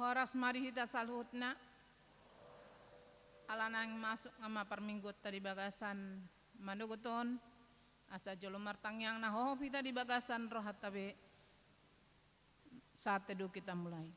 Horas mari hita salhutna alanang masuk ngama perminggut tadi bagasan manuguton asa jolo martang yang nahohop hita di bagasan rohat tabe saat teduh kita mulai.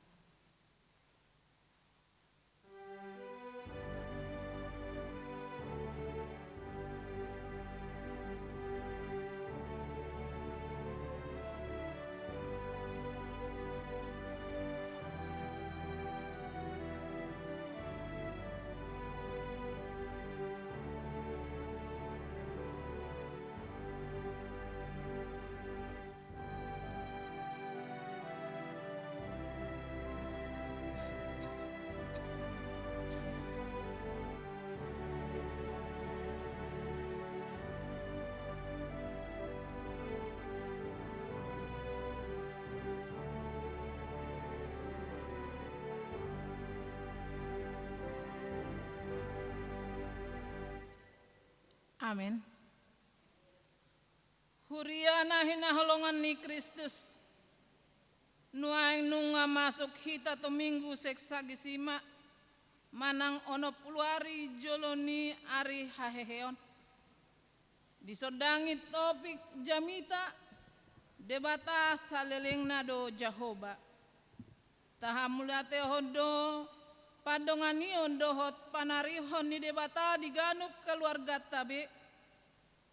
Amin. Huriana hinaholongan ni Kristus. Nuaing nunga masuk hita to minggu seksa gisima. Manang ono puluari joloni ari haheheon. Disodangi topik jamita. Debata saleleng nado Jahoba. Tahamulate hodo. Padongani ondohot panarihon ni debata diganuk keluarga tabe.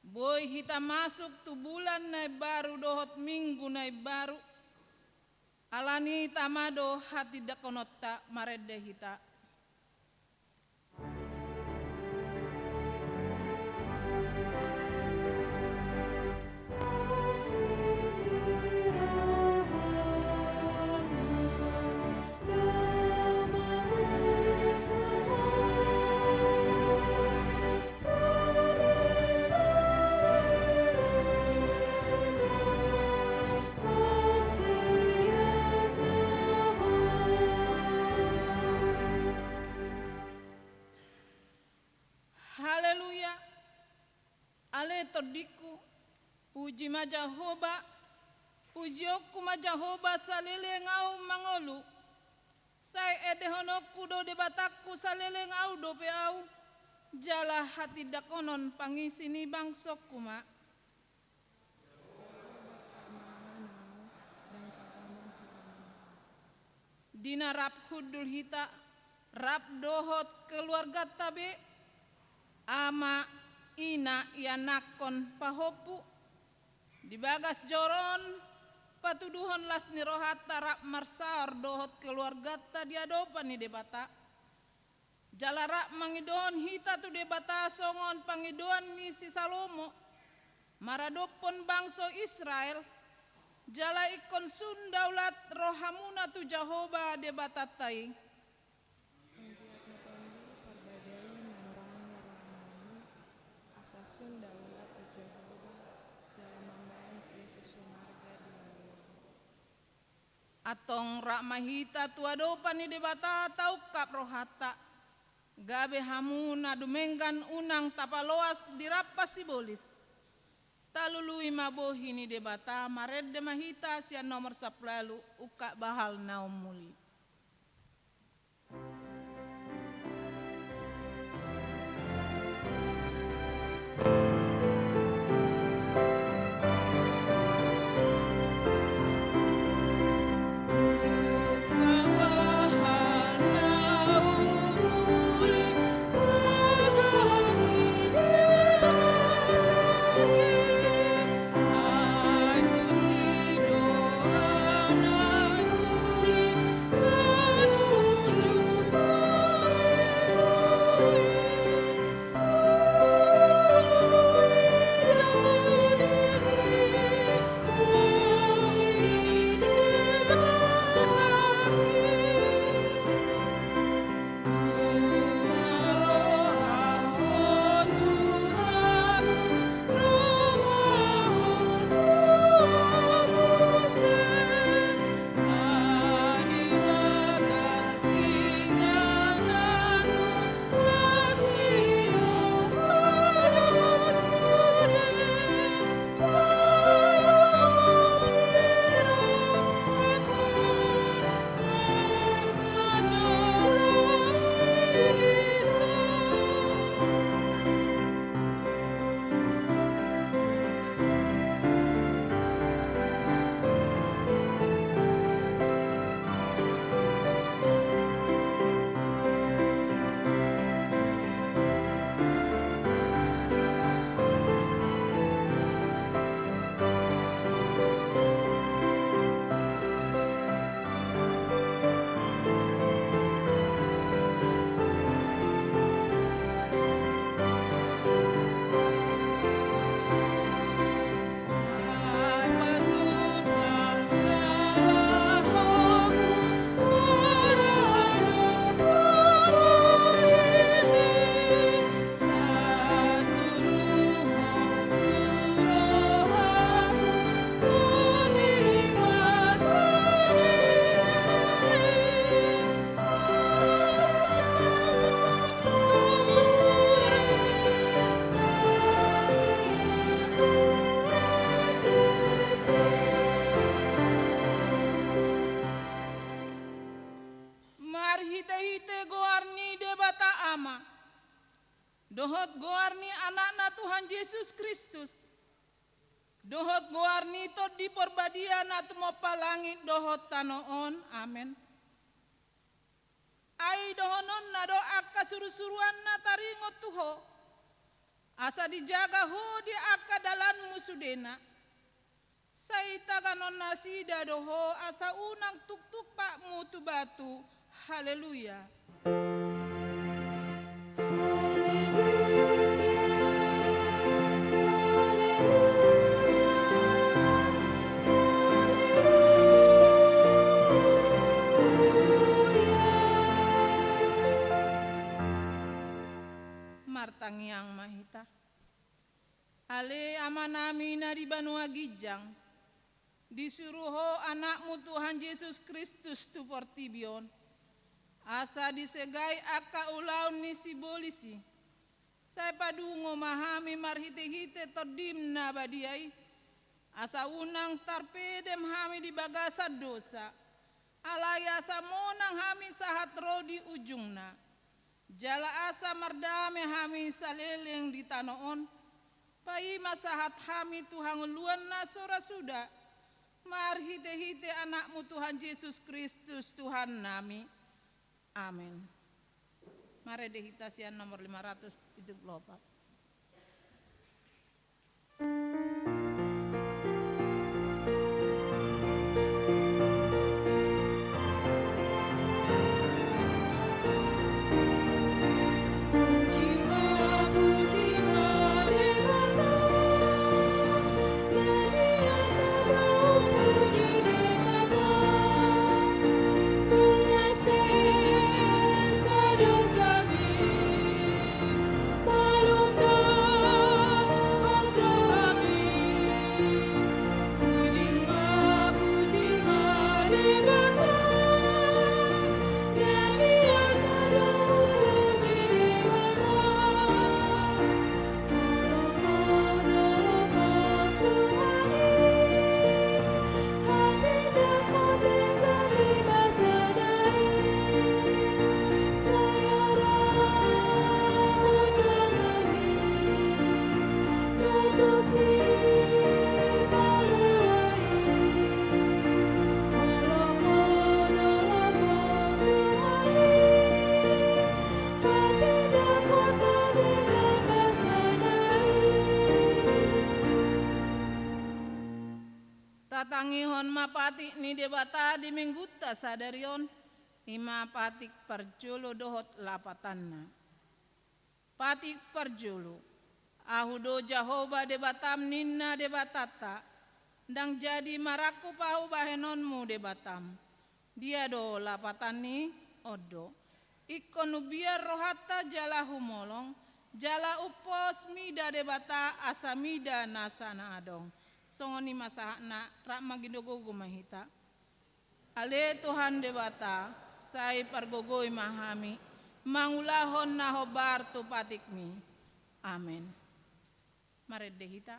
Boy hita masuk tu bulan nai baru dohot minggu nai baru. Alani tamado hati dakonota marede hita. Haleluya. Ale todiku puji majahoba pujioku majahoba salele ngau mangolu sai edehonoku do debataku salele ngau do peau jala hati dakonon pangisi ni bangsokku ma dina rap hudul hita rap dohot keluarga tabe ama ina yanakon pahopu dibagas joron patuduhon las nirohat tarap marsar dohot keluarga ta diadopan ni debata jalarak mangidon hita tu debata songon pangidoan ni si Salomo maradopon bangso Israel jala ikon sundaulat rohamuna tu Jahoba debata tai atong rakmahita tuadopan ni debata tau kap rohata gabe hamuna dumenggan unang tapaloas dirapas sibolis talului mabohi ni debata maredde mahita sian nomor 10 uka bahal naum muli. hite-hite goarni debata ama. Dohot goarni anakna Tuhan Yesus Kristus. Dohot goarni to di perbadian atau mau palangit dohot tanoon. Amin. Ai dohonon na do akka suru-suruan na taringot tuho. Asa dijaga ho di akka dalan musudena. Saita kanon nasida doho asa unang tuk-tuk pak mutu batu. Haleluya. Martangyang mahita. Ale amanami na di Banua Gijang. Disuruh ho anakmu Tuhan Yesus Kristus tu portibion. Asa disegai aka ulaun ni si bolisi. Saya padungo mahami marhite-hite todim na badiai. Asa unang tarpedem hami di bagasa dosa. Alaya asa monang hami sahat rodi ujungna. Jala asa mardame hami saleleng di tanoon. Pai masahat hami Tuhan luan nasora sudah. Marhite-hite anakmu Tuhan Yesus Kristus Tuhan nami. Amin. Mari dihitasian nomor 574. Tatangihon mapatik ni debata di mingguta sadarion ima patik perjulu dohot lapatanna. Patik perjulu ahudo Jahoba debatam ninna debatata dang jadi maraku pau bahenonmu debatam. Dia do lapatani odo. Ikonu biar rohata jala humolong jala upos mida debata asamida nasana adong. Songoni masahna rak magidogo gumahita. Ale Tuhan debata sai pargogoi mahami mangulahon na hobar tu patikmi. Amin. Mari dehita.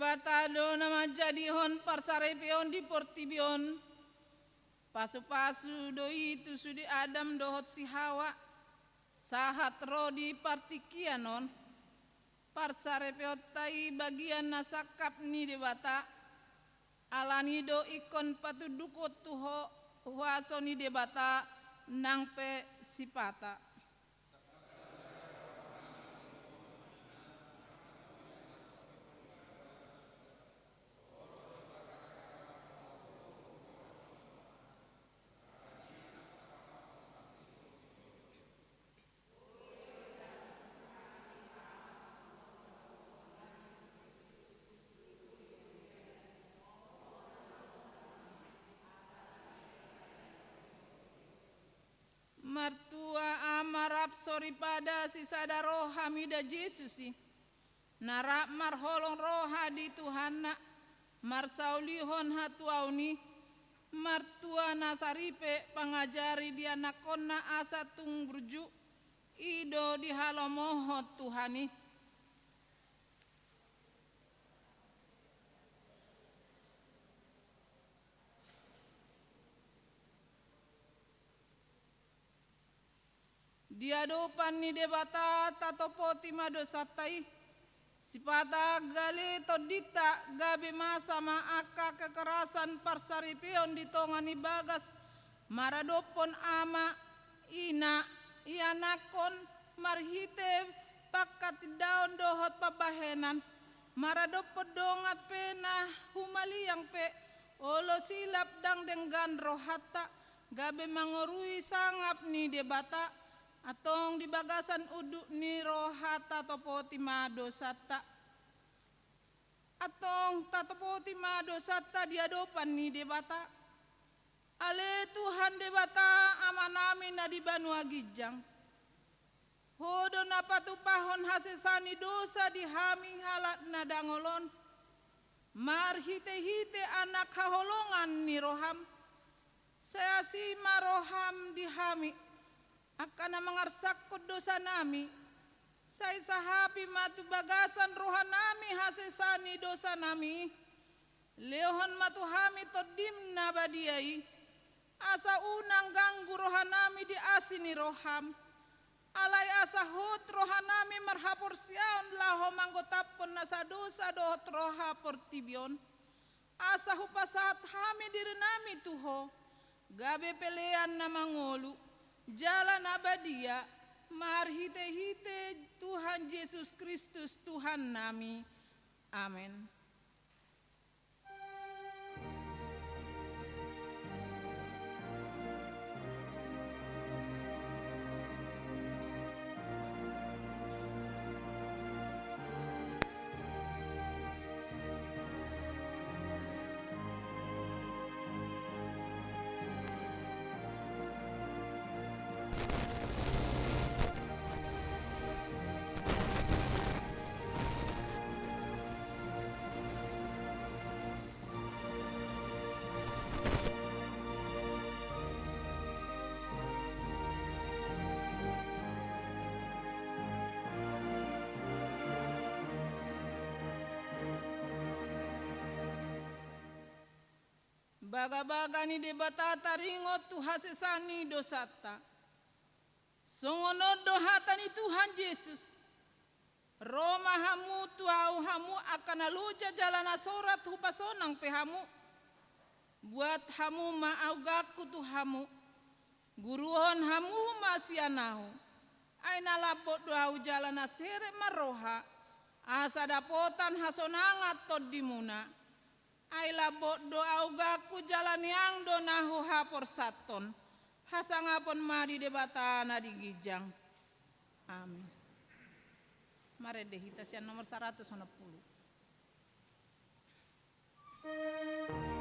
debata do nama jadihon parsarepion di portibion. Pasu-pasu do itu sudi Adam dohot si Hawa. Sahat rodi partikianon. Parsarepeotai bagian nasakap ni debata. Alani do ikon patudukot tuho huaso ni debata nang pe sipata. Martua amarap sori pada sisada roh hamida Yesusi. Narap marholong roha di Tuhana. Marsaulihon hatuauni. Martua nasaripe pangajari di anakonna asa tungburju. Ido di halomohot Tuhani. Diadopan ni debata tatopoti madosatai sipata gale todita gabe masa maaka kekerasan parsaripion di tongani bagas maradopon ama ina ianakon marhite pakat daun dohot pabahenan maradopon dongat pena humaliang pe olo silap dang denggan rohata gabe mangorui sangap ni debata atong di bagasan uduk ni rohata topoti madosata atong tatopoti madosata diadopan ni debata ale Tuhan debata amanami na di Banua Gijang hodo na patupahon hasesani dosa di hami halat na dangolon marhite-hite anak kaholongan ni roham seasima roham di hami akan mengarsak dosa nami saya sahabi matu bagasan rohanami hasesani dosa nami leohon matu hami todimna badiai asa unang ganggu rohanami di asini roham alai asa hut rohanami marhapur siaon laho manggotapon nasa dosa dohot roha portibion asa hupasat hami diri nami tuho gabe pelean na mangolu jalan abadia marhite-hite Tuhan Yesus Kristus Tuhan nami. Amin. Baga-baga ni debata taringot tu hasesani dosata. Songono dohata ni Tuhan Yesus. Roma hamu tuau hamu akan aluja jalan asorat hupasonang pehamu. Buat hamu maaugaku tu hamu. Guruhon hamu masianahu. Aina lapot doau jalan asere maroha. Asa dapotan hasonangat todimuna. Ai labot doa ugaku jalan yang donahu hapor saton hasangapon mari debatana di Gijang. Amin. Mari deh hitasian nomor 160. Bye.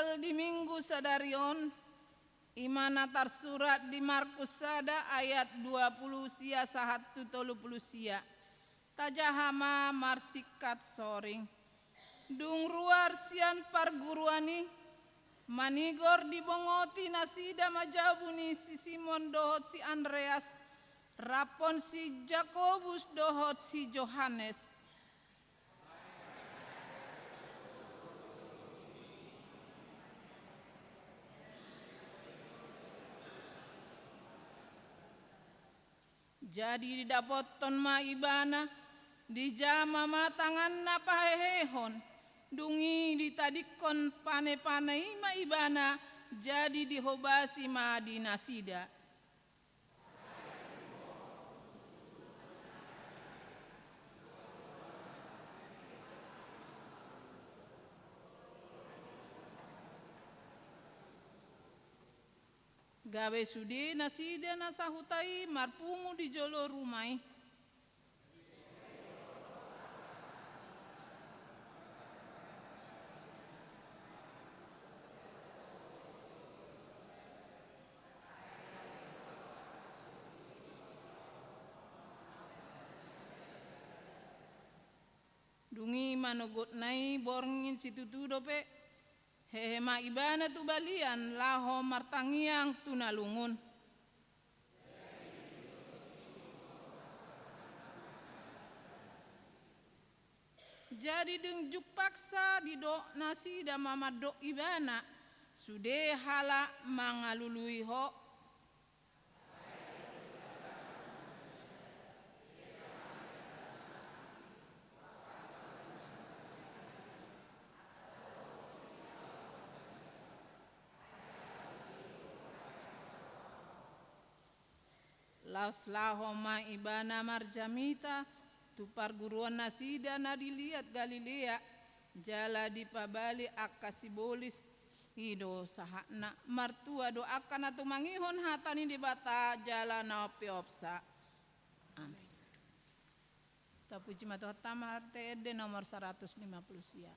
Pasal di minggu sadarion imana tersurat di Markus sada ayat 20 sia 130 sia. Tajahama marsikat soring. Dung ruar sian parguruani manigor dibongoti nasida majabuni si Simon dohot si Andreas rapon si Jakobus dohot si Johannes. Jadi didapoton ma ibana di jama matangan na pahehon dungi ditadikon pane-pane ma ibana jadi dihobasi ma dinasida. Gawe sude nasida nasahutai marpungu di jolo rumai. Dungi manogot nai borngin situ dope. Hehe ma ibana tu balian laho martangiang tunalungun. Jadi dengjuk paksa di do nasi da mama do ibana sude hala mangalului ho. Laos lahoma ibana marjamita tu parguruan nasida na dilihat Galilea jala di pabali akasibolis hido sahakna martua doakan atau mangihon hatani di bata jala na piopsa. Amin. Tapuji matu hatama RTD nomor 150 sia.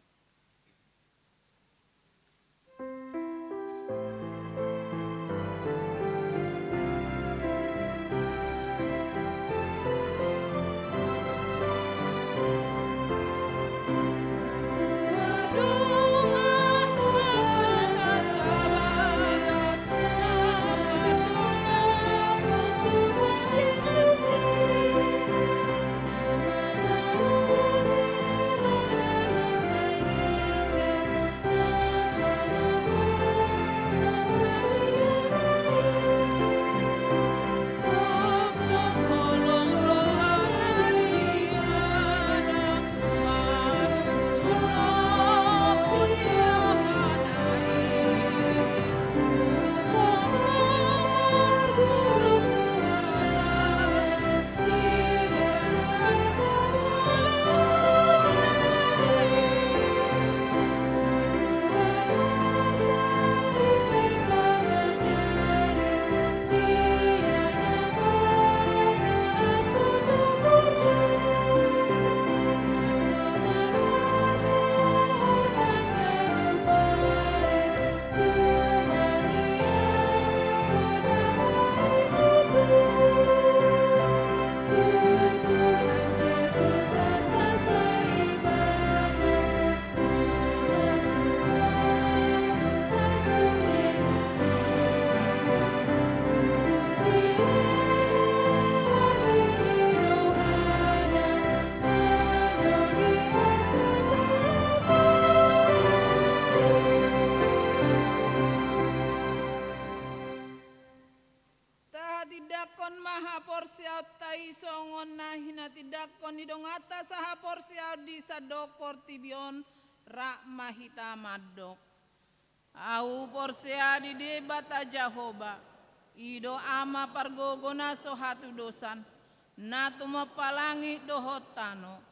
Tidakon idongata saha porsia di sadok portibion rak mahita madok. Au porsia di debata Jahoba. Ido ama pargogona sohatu dosan. Natu mapalangi dohotano.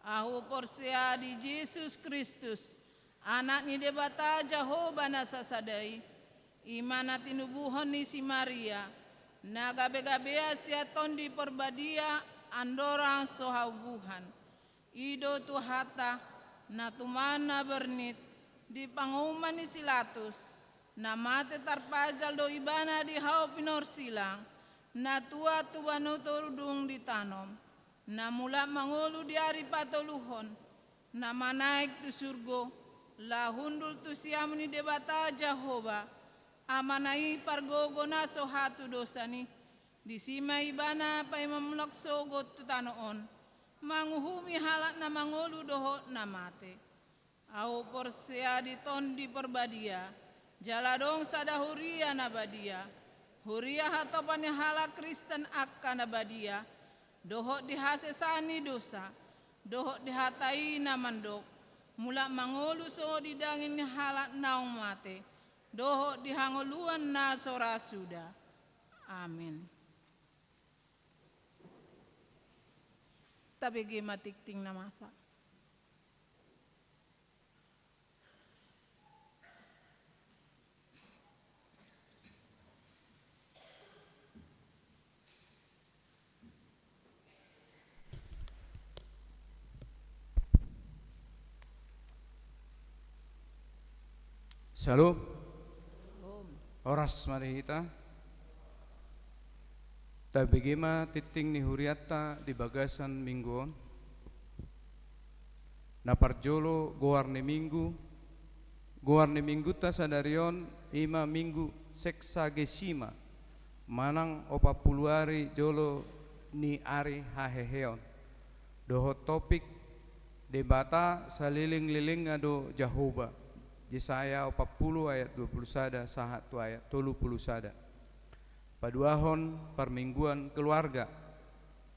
Au porsia di Yesus Kristus. Anak ni debata Jahoba nasasadai. Imana tinubuhon ni si Maria. Nagabe-gabea siaton di perbadia andorang sohaubuhan. Ido tuhata natumana bernit di pangumuman ni Silatus, na mate tarpajal do ibana di hao pinor silang, na tua tuano torudung ditanom, na mula mangulu di ari patoluhon, na manaik tu surgo, la hundul tu siamu ni debata Jehovah, amanai pargogo na sohatu dosani, di sima ibana pay mamulak sogot tu tanoon, manguhumi halak na mangulu doho na mate. Au porsea di ton di perbadia, jaladong sada huria na badia, huria hatopan hala Kristen akka na badia, doho dihasesani dosa, doho dihatai na mandok, mula mangolu so didangin ni halak naung mate, doho dihangoluan na sora suda. Amin. Tapi gimatikting na masa. Shalom. Oras marihita. Ta bagaimana titing ni huriata di bagasan mingguon. Na parjolo goarne minggu ta sadarion ima minggu seksagesima manang 40 hari jolo ni ari haheheon. Doho topik debata saliling-liling ado Jehovah. Yesaya 40 ayat 21 sahat tu ayat 31. Paduahon permingguan keluarga.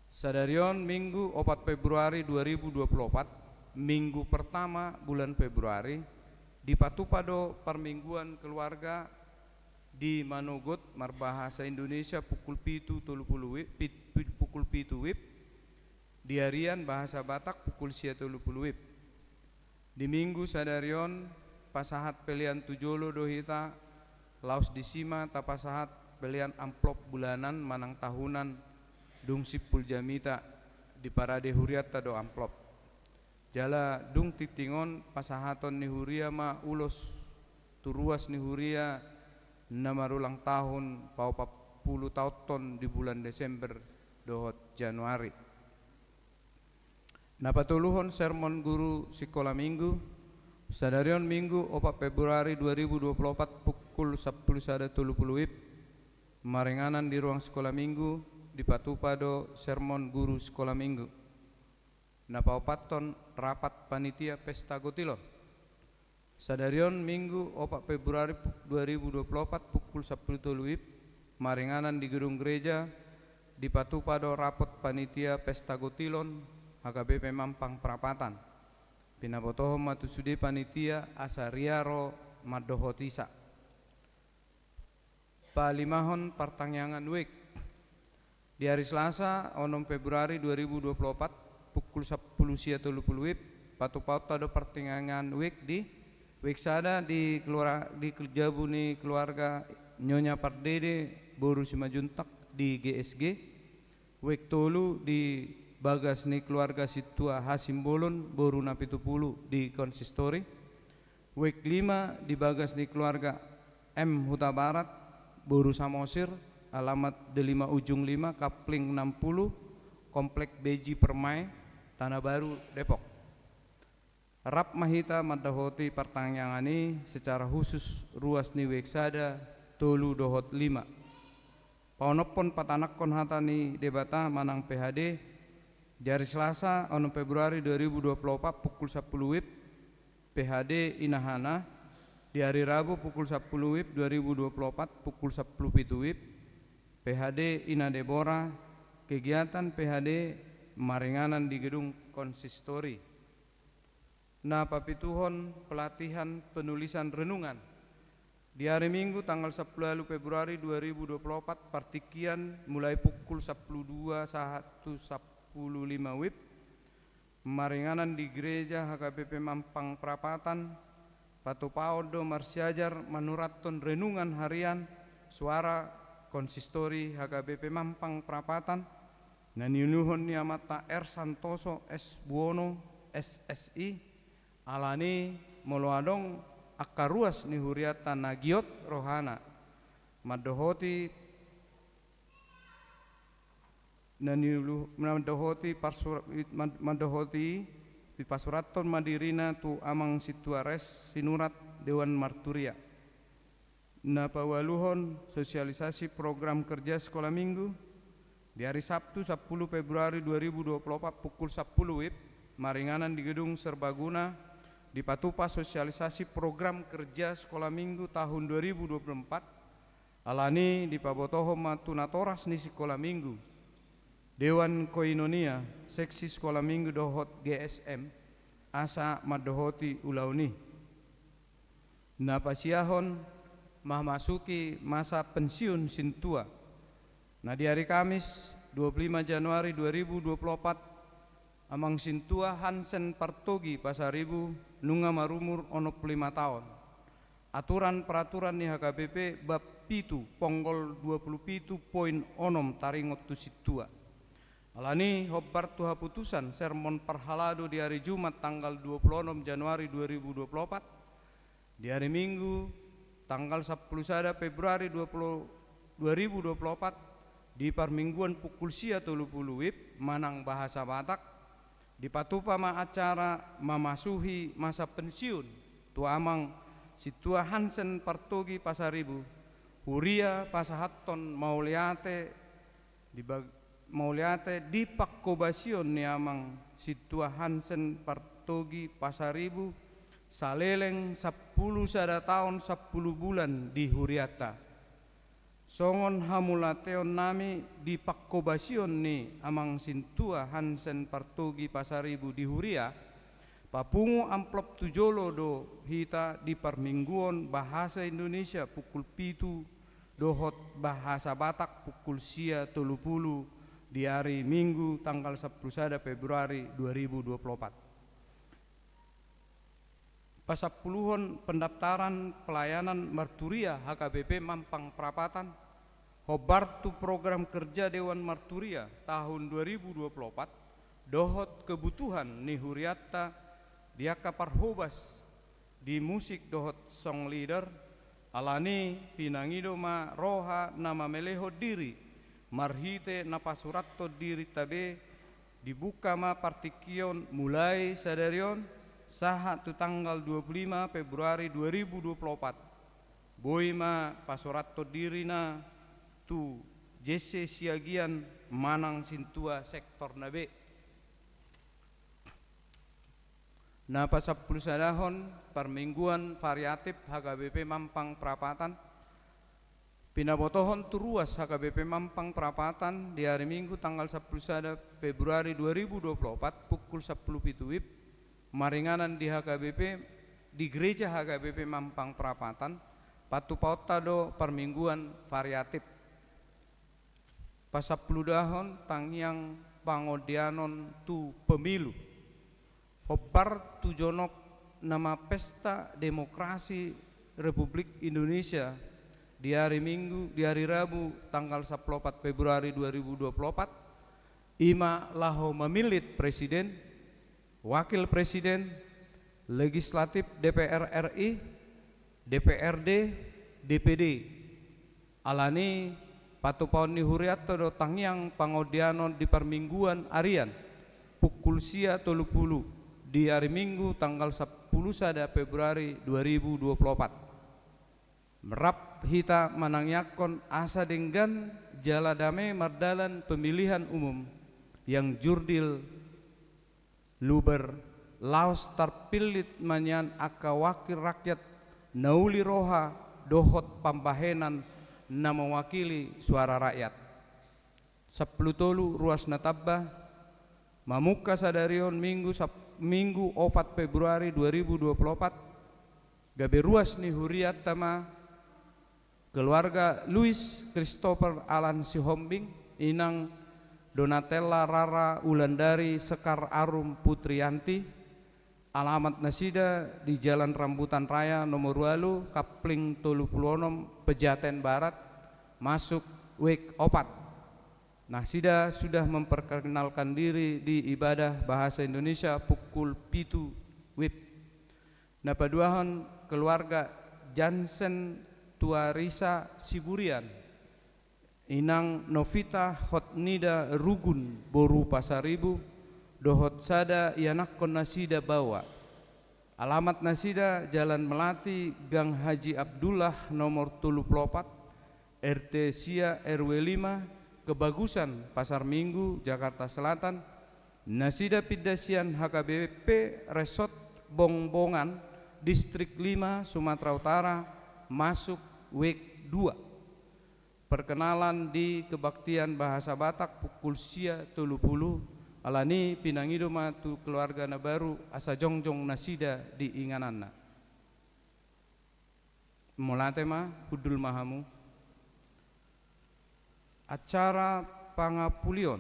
Sadarion minggu 4 Februari 2024, minggu pertama bulan Februari, di Patupado permingguan keluarga di Manogot Marbahasa Indonesia pukul 7.30 WIB, di harian bahasa Batak pukul 7.30 WIB. Di minggu sadarion pasahat pelian tujolo dohita laos disima tapasahat pelian amplop bulanan manang tahunan dung sipul jamita di parade huriata do amplop jala dung titingon pasahaton ni huria ma ulos turuas ni huria namarulang tahun pau 40 tahun di bulan Desember dohot Januari. Napatuluhon sermon guru sekolah minggu sadarion minggu 4 Februari 2024 pukul 11.30 WIB, marenganan di ruang sekolah minggu di Patupado sermon guru sekolah minggu. Napaupaton rapat panitia pesta gotilo. Sadarion minggu 4 Februari 2024 pukul 10.30 WIB, marenganan di gedung gereja di Patupado rapot panitia pesta gotilon HKBP Mampang Perapatan. Pinabotoho matusudi panitia asariaro madohotisa. Palimahon pertangyangan week di hari Selasa 6 Februari 2024 pukul 10.30 WIB patupaut ada pertangyangan week di Weksada di Jabuni keluarga Nyonya Pardede Boru Simajuntak di GSG, week tolu di Bagas ni keluarga Situa Hasim Bolon Boru Napitupulu di Konsistori, week 5 di Bagas ni keluarga M Huta Barat Boru Samosir alamat Delima Ujung 5 Kapling 60 Komplek Beji Permai Tanah Baru Depok. Rap mahita madahoti pertanyaan secara khusus ruas ni weksada tolu dohot 5. Paunopon patanakon hatani debata manang PHD jari Selasa 6 Februari 2024 pukul 10 WIB PHD Inahana. Di hari Rabu pukul 10 WIB 2024 pukul 10 WIB PHD Ina Debora. Kegiatan PHD maringanan di gedung konsistori. Nah papituhon pelatihan penulisan renungan di hari Minggu tanggal 10 Februari 2024 partikian mulai pukul 12 sahat 15 WIB maringanan di gereja HKBP Mampang Perapatan Patupaudo Marsiajar manuraton renungan harian suara konsistori HKBP Mampang Perapatan naniunuhon niamata R Santoso S Buono SSI alani moloadong akaruas ni huriata nagiot rohana madohoti di pasuraton madirina tu amang situares sinurat Dewan Marturia na pawaluhon sosialisasi program kerja sekolah minggu di hari Sabtu 10 Februari 2024 pukul 10 WIB maringanan di Gedung Serbaguna di Patupa sosialisasi program kerja sekolah minggu tahun 2024 alani di Pabotoho Matunatoras ni sekolah minggu Dewan Koinonia seksi sekolah minggu dohot GSM asa madohoti ulauni napasiahon memasuki masa pensiun sintua. Nah di hari Kamis 25 Januari 2024 amang sintua Hansen Partogi Pasaribu nunga marumur 65 tahun. Aturan peraturan ni HKBP bab pitu ponggol 27.6 taringot tu situa. Alani hobbar tu haputusan sermon perhalado di hari Jumat tanggal 26 Januari 2024 di hari Minggu tanggal 10 Februari 2024 di parmingguan pukul sia 30 WIB manang bahasa Batak di Patupa ma acara memasuhi masa pensiun tu amang situa Hansen Partogi Pasaribu Huria Pasahatton Mauliate di Pakkobasion ni amang situa Hansen Partogi Pasaribu saleleng 10 tahun 10 bulan di Huriata songon hamulateon nami di Pakkobasion ni amang sintua Hansen Partogi Pasaribu di Huria papungu amplop tujolo do hita di parmingguon bahasa Indonesia pukul pitu dohot bahasa Batak pukul sia 30 di hari Minggu tanggal 10 Februari 2024 pasapuluhon pendaftaran pelayanan Marturia HKBP Mampang Prapatan hobar tu program kerja Dewan Marturia tahun 2024 dohot kebutuhan ni huriata dia kaparhobas di musik dohot song leader alani pinangido ma roha nama meleho diri marhite napasuratto diri tabe dibuka ma partikion mulai sadarion saha tu tanggal 25 Februari 2024 boima pasoratto dirina tu jese siagian manang sintua sektor nabe na pasapul sadahon permingguan variatif HKBP Mampang Prapatan pinabotohon tu ruas HKBP Mampang Prapatan di hari Minggu tanggal 10 Februari 2024 pukul 10 WIB maringanan di HKBP di gereja HKBP Mampang Prapatan Patupauta do permingguan variatif pasapuludahon tangyang pangodianon tu pemilu hopar tujonok nama pesta demokrasi Republik Indonesia di hari Minggu di hari Rabu tanggal 14 Februari 2024 ima laho memilit presiden Wakil Presiden, Legislatif DPR RI, DPRD, DPD. Alani patupaon ni huriato do tangyang pangodianon di permingguan arian pukul sia 30 di hari Minggu tanggal 10 Februari 2024. Merap hita manangyakon asa denggan jala damai mardalan pemilihan umum yang jurdil luber laos tarpilit manyan aka wakil rakyat nauli roha dohot pambahenan na mewakili suara rakyat sepulutolu ruas natabah mamuka sadarion minggu 4 Februari 2024 gabe ruas ni huriat tama keluarga Louis Christopher Alan Sihombing inang Donatella Rara Ulandari Sekar Arum Putrianti alamat nasida di Jalan Rambutan Raya nomor 2 Kapling 36 Pejaten Barat masuk Wek Opat. Nasida sudah memperkenalkan diri di ibadah bahasa Indonesia pukul 7 WIB. Napaduahan keluarga Jansen Tuarisa Siburian, inang Novita Hotnida Rugun Boru Pasaribu, dohot sada ianakkon nasida bawa. Alamat nasida Jalan Melati Gang Haji Abdullah nomor 34 RT Sia RW 5 Kebagusan Pasar Minggu Jakarta Selatan. Nasida Pidasian HKBP Resort Bongbongan Distrik 5 Sumatera Utara masuk WEK 2. Perkenalan di kebaktian bahasa Batak pukul sia 30 alani pinangido matu keluarga na baru asa jongjong nasida di ingananna. Mulate ma hudul mahamu. Acara pangapulion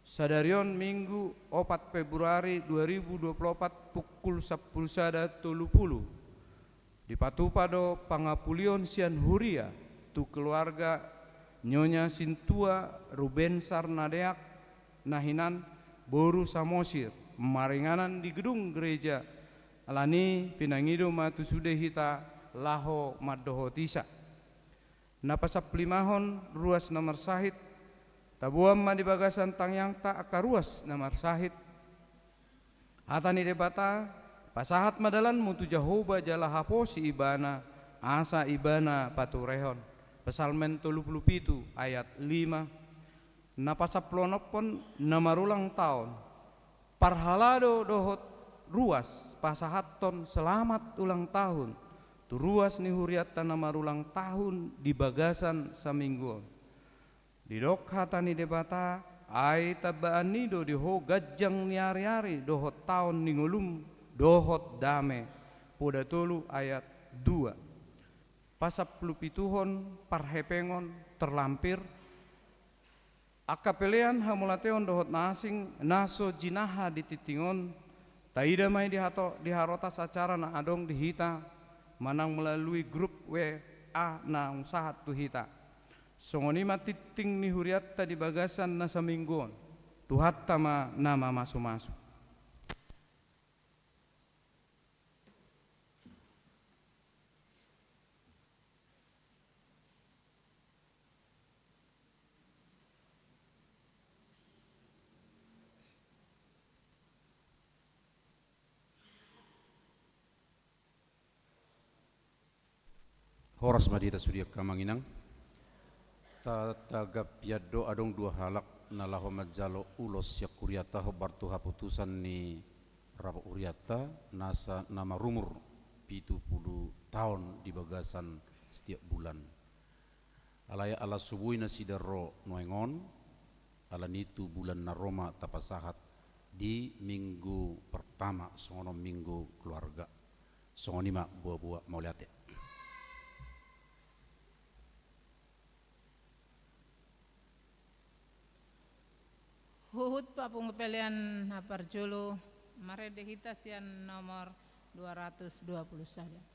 Sadarion Minggu 4 Februari 2024 pukul 10.30 di Patupado Pangapulion Sian Huria tu keluarga Nyonya Sintua Ruben Sarnadeak Nahinan Boru Samosir maringanan di gedung gereja alani pinangido matu sudehita laho madohotisa napasap limahon ruas nomor sahit tabuam ma di bagasan tangyang ta akaruas namar sahit hatani debata pasahat madalan mutu Jahoba jala haposi ibana asa ibana paturehon pesalmen 37 ayat 5 napasaplonopon namarulang tahun parhalado dohot ruas pasahaton selamat ulang tahun tu ruas ni huriatta namarulang tahun di bagasan samingguon di dok hatani debata ai tabaan nido di ho gajang niari-ari dohot tahun ningulum dohot dame poda tolu ayat 2 pasap lupituhon parhepengon terlampir akapelean hamulateon dohot nasing naso jinaha dititingon taida mai diharotas acara na adong dihita manang melalui grup WA na usahat tu hita songoni matiting ni huriatta di bagasan na samingguon tuhatta ma nama masu-masu. Horas madita surya kamanginang tatagap yaddo adong dua halak nalaho majalo ulos yakuriata hobartu haputusan ni rabo uriata nasa nama rumur 70 tahun di bagasan setiap bulan alaya ala subuhi nasidaro noengon ala nitu bulan na Roma tapasahat di minggu pertama songono minggu keluarga songonima buah-buah mauliate. Huhut papung pelian haparjulu mare dehita sian nomor 220 saja. Nama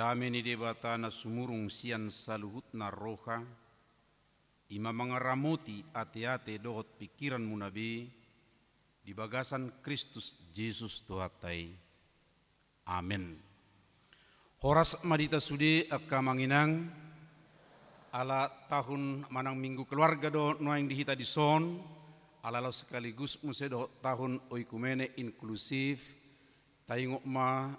dame ni debata na sumurung sian saluhut na roha, ima mangaramuti ate-ate dohot pikiran munabi, di bagasan Kristus Yesus Tuhatai. Amin. Horas madita sudi akka manginang, ala tahun manang minggu keluarga do noang dihita di son, ala sekaligus musedo tahun oikumene inklusif, tayong ma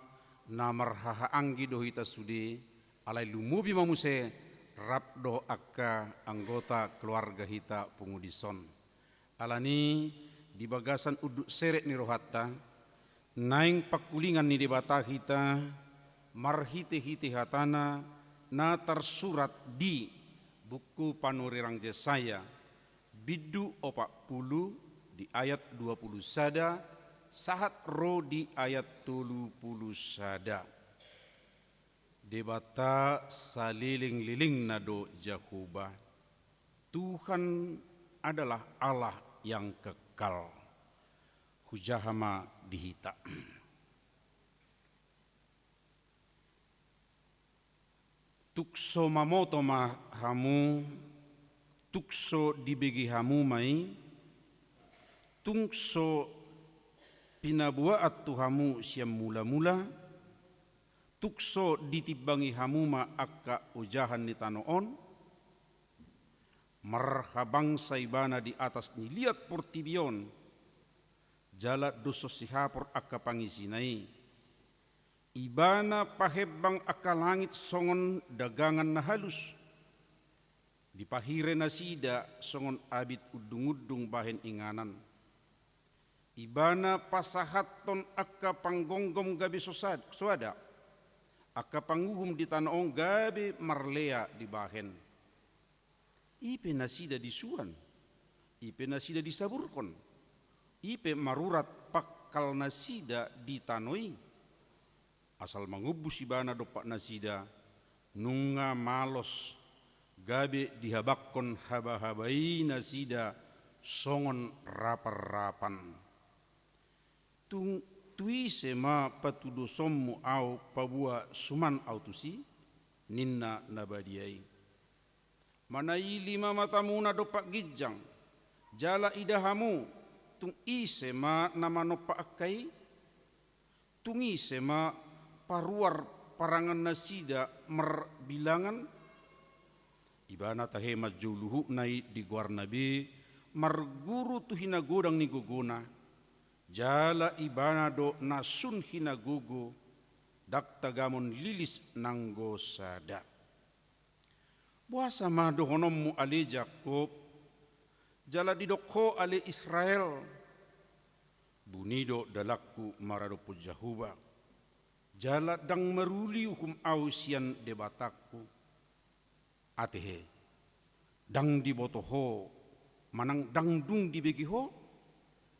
namar hahaanggi do hita sudi, alay lumubi mamuse rap do akka anggota keluarga hita pungudison. Alani di bagasan uduk seret ni rohatta, naing pakulingan ni debata hita, marhite-hite hatana, na tersurat di buku panurirang Yesaya, bidu 40 di ayat 20 sada, sahat ro di ayat 30 sada. Debata saliling-liling nado Jahuba. Tuhan adalah Allah yang kekal. Hujahama dihita. Tukso mamoto hamu, tukso dibegi hamu mai, tungso pinabuat tuhamu siam mula-mula, tukso ditibangi hamuma akka ujahan ni tanoon, marhabang saibana di atas ni liat portibion, jala doso sihapor akka pangisinai, ibana pahebang akka langit songon dagangan na halus, dipahire na sida songon abit udung-udung bahen inganan, ibana pasahaton akka panggonggom gabi suada, akka panguhum di tanaong gabi marlea di bahen. Ipe nasida disuan, ipe nasida disaburkon, ipe marurat pakal nasida ditanoi. Asal mangubus ibana dopak nasida, nunga malos, gabe dihabakkon haba-habai nasida, songon rapar-rapan. Tui sema patudo sommu au pabua suman autusi, ninna nabadiai. Manai 5 matamu na dopak gijang, jala idahamu, tung isema nama nopak akai, tung isema paruar parangan nasida merbilangan, ibana tahema juluhu nai di guar nabi, marguru tu hinagodang ni guguna, jala ibana do nasun hinagugu, dak tagamon lilis nanggo sada. Buasa mado honommu ale Jakob, jala didokho ale Israel, bunido dalakku marado pujahuba, jala dang meruli hukum ausian debatakku, atehe, dang dibotoho, manang dang dung dibegiho,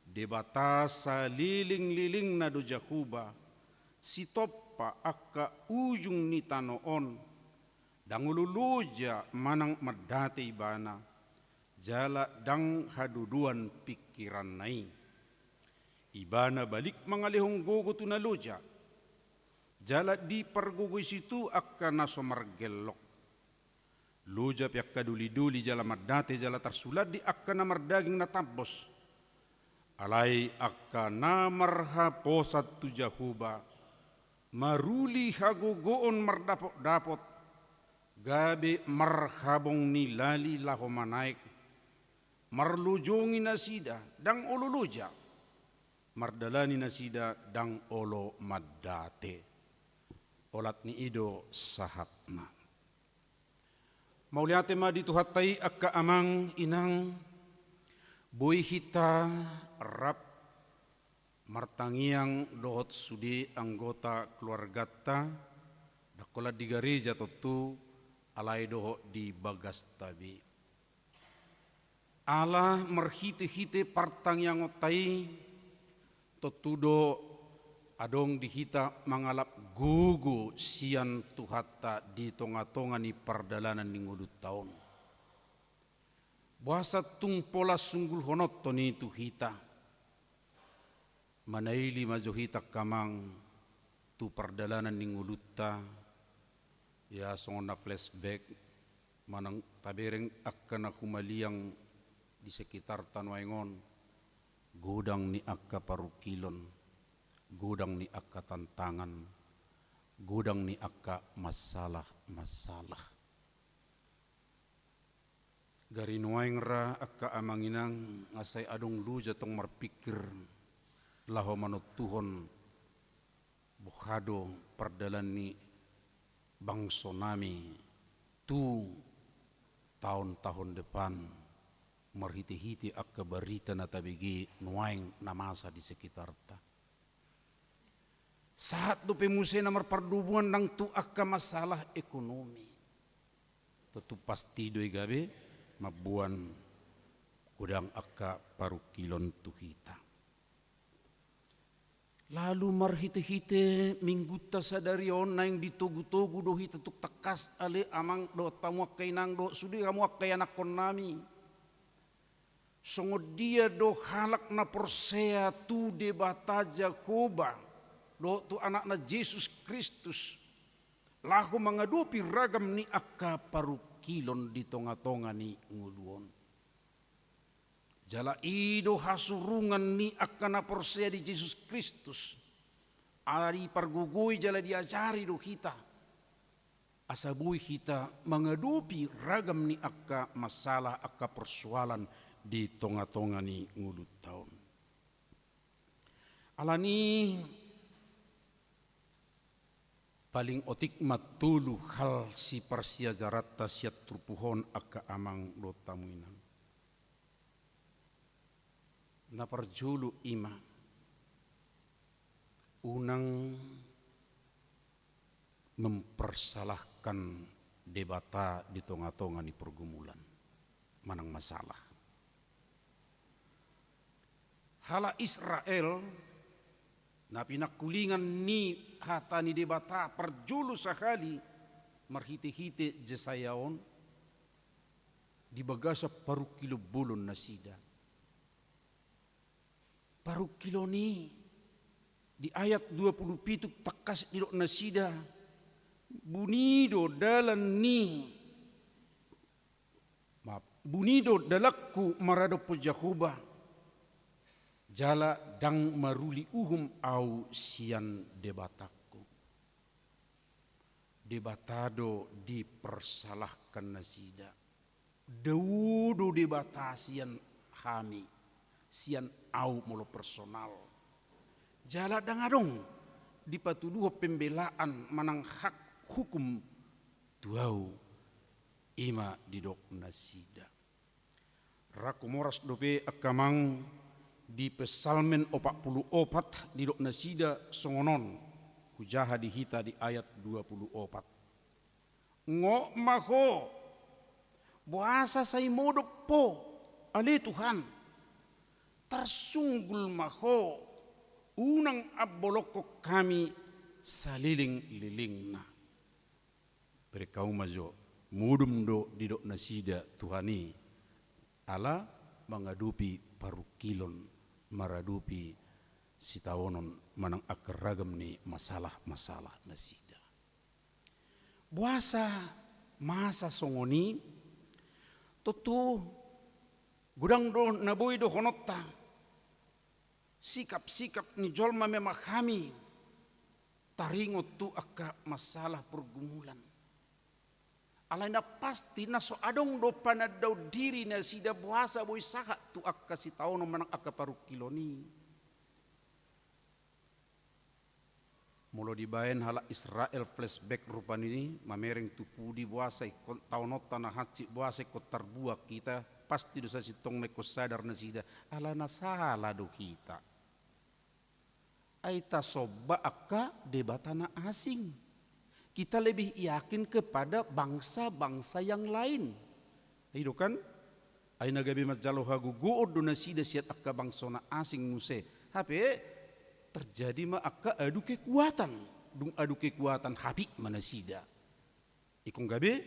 debata saliling-liling nado Jahuba, si toppa akka ujung ni tanoon, dang ululuja manang merdate ibana, jala dang haduduan pikiran nai. Ibana balik mangalihong gogo tunaloja, jala di pergugui situ akka naso margelok. Loja piak kaduli-duli jala merdate jala tersulat di akka namardaging natabos. Alai akka namarha posat tu Jahuba, maruli hagogoon mardapot-dapot, gabe marhabong nilali laho manaik, marlujongi nasida dang ululuja, mardalani nasida dang olo maddate. Olat ni ido sahatna. Mauliate ma dituhatai akka amang inang, boy hita rap martangiang dohot sudi anggota keluargata, dakola di gereja totu alai doho di bagas tabi. Allah merhite-hite partangiang otai, totudo adong dihita mangalap gugu sian tuhata di tonga-tonga ni pardalanan ni ngudut taon. Buasa tung pola sunggul honot ni tuhita. Manaili majohita kamang tu pardalanan ni ngulutta Ya songona flashback manang tabereng akan aku maliang di sekitar Tanwaingon, gudang ni akka parukilon, gudang ni akka tantangan, gudang ni akka masalah-masalah. Gari nuaing ra akka amanginang ngasay adong luja tong marpikir laho manut Tuhon bukhado perdalan ni bangso nami tu tahun-tahun depan marhiti-hiti akka barita na tabigi nuaing na masa di sekitar ta. Saat do pemuse na marpardubuan ng tu akka masalah ekonomi. Tentu pasti doi gabe mabuan kudang akka parukilon tu kita. Lalu marhite-hite mingguta sadari na yang ditugu-tugu do hita tuk takas ale amang do tamuak kay nang do sudi kamuak kay anak kon nami. Songod dia do halak na persea tu debata Jakoba do tu anak na Jesus Kristus. Lahu mangadupi ragam ni akka parukilon di tonga-tonga ni nguluon. Jala ido hasurungan ni akan persea di Jesus Kristus. Ari pargugui jala diajari do kita. Asabui kita mengadupi ragam ni akka masalah akka persoalan di tonga-tonga ni ngulut tahun. Alani paling otik matulu hal si persia jarata siat trupuhon akka amang do tamuinan. Na parjulu ima unang mempersalahkan debata di tonga-tonga ni pergumulan manang masalah. Hala Israel na pinakulingan ni hata ni debata parjulu sakali marhite-hite jesayaon di bagasa parukilo bulon na sida. Parukilo ni di ayat 27 takas nilok nasida bunido dalan ni bunido dalakku marado po Jakoba jala dang maruli uhum au sian debatakku. Debatado dipersalahkan nasida daudo debatasian kami sian au molo personal. Jala dangadong dipatuduh pembelaan manang hak hukum tuau ima didok nasida. Raku moras dope akamang di pesalmen 44 didok nasida songonon hujaha dihita di ayat 24. Ngo maho buasa say modok po ali Tuhan. Tersunggul maho unang aboloko kami saliling-liling na. Berkau majo mudum do didok nasida Tuhani ala mengadupi parukilon maradupi sitawonon manang akeragam ni masalah-masalah nasida. Buasa masa songoni tutu gudang do naboy do honotta. Sikap-sikap ni jolma memahami taringot tu akka masalah pergumulan. Alay na pasti na so adong do panadaw diri na sida buasa boy saha tu akka si tao no manang akka parukiloni. Mulo dibayan hala Israel flashback rupan ini mamereng tupudi buasa taonota na hatsi buasa ko tarbuak kita pasti dosa sitong neko sadar na sida ala na salah do kita. Aita soba akka debatana asing. Kita lebih yakin kepada bangsa-bangsa yang lain. Itu kan? Ay nagabi majalo haguguod do nasida siat akka bangsona asing muse. Hape terjadi ma akka adu kekuatan. Dung adu kekuatan hapi manasida. Ikong gabi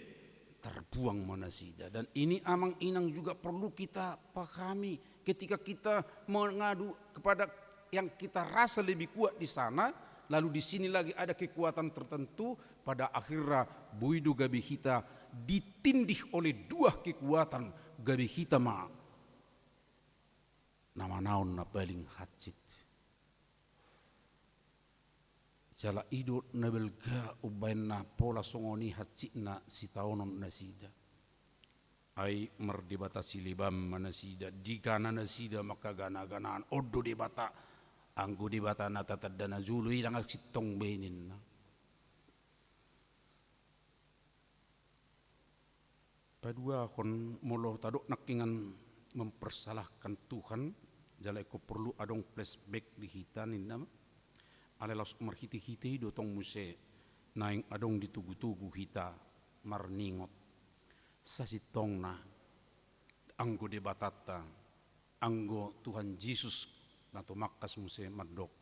terbuang manasida. Dan ini amang inang juga perlu kita pahami ketika kita mengadu kepada yang kita rasa lebih kuat di sana, lalu di sini lagi ada kekuatan tertentu, pada akhirnya buidu gabi hita ditindih oleh dua kekuatan gabi hita ma. Nama naon na paling hacit. Jala idut na belga ubain na pola songoni hacit na si taonon na sida. Ai merdebata silibam manasida digana nasida maka gana-ganaan odo debata anggo debata na tatadana zulu ilang sitong benin na. Padua kon molo tadok nakingan mempersalahkan Tuhan jala ko perlu adong flashback di hitanin nama alelas marhiti-hiti dotong muse naing adong ditugu-tugu hita marningot sasitong na anggo debatata anggo Tuhan Yesus na tumakas muse madok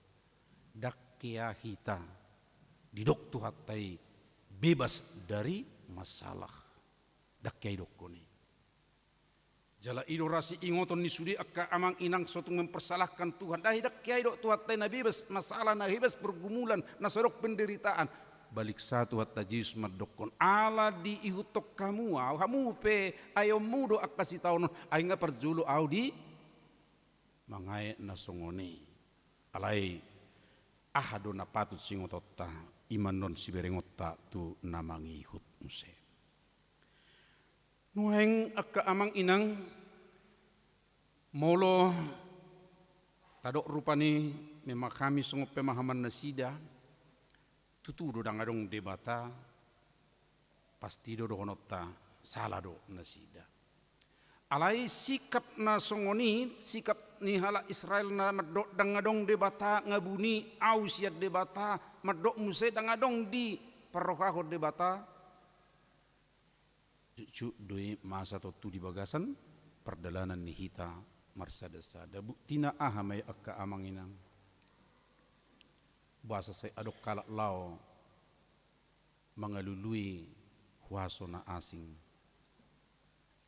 dakkia hita didok tuhatai bebas dari masalah dakkia idok koni jala idorasi ingoton ni sudi akka amang inang sotung mempersalahkan Tuhan dahi dakkia idok tuhatai na bebas masalah na bebas pergumulan na sorok penderitaan balik satu hatta Yesus madokon ala di ihutok kamu pe ayo mudo akasi taonon ay nga perjulu au di mangai nasongoni alai ahado na patut singototta imanon siberengotta tu namangihut muse nuheng akka amang inang molo tadok rupani memakami sunggup pemahaman nasida tutudo dang adong debata pasti do honota salah do nasida alai sikap na songoni sikap ni hala Israel na madok dang adong debata ngabuni au siat debata madok muse dang adong di parohahor debata cu doi masa tu di bagasan perdalanan ni hita marsada-sada buktina ahamay akka amanginang bahasa saya adok kalak lao mengalului huaso na asing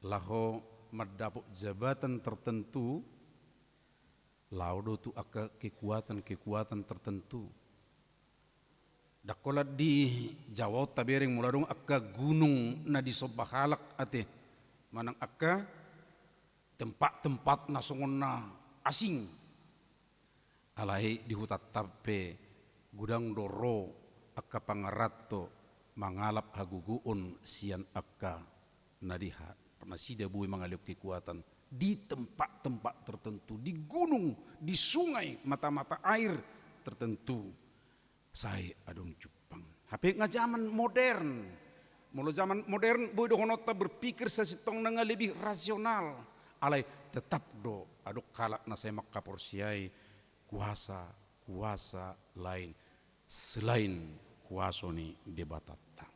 laho merdapuk jabatan tertentu lao do tu akka kekuatan tertentu dakolat di Jawa tabereng muladong akka gunung na di sobahalak ate manang akka tempat-tempat na songon na asing alai di hutat tape gudang doro akka pangarato mangalap haguguon sian akka nadiha nasida buai mengalip kekuatan di tempat-tempat tertentu di gunung di sungai mata-mata air tertentu saya adong cupang hape nga zaman modern mulu zaman modern boy do honota berpikir sesitong nga lebih rasional alai tetap do adok kalak na saya makaporsiai kuasa lain selain kuasa ni debatata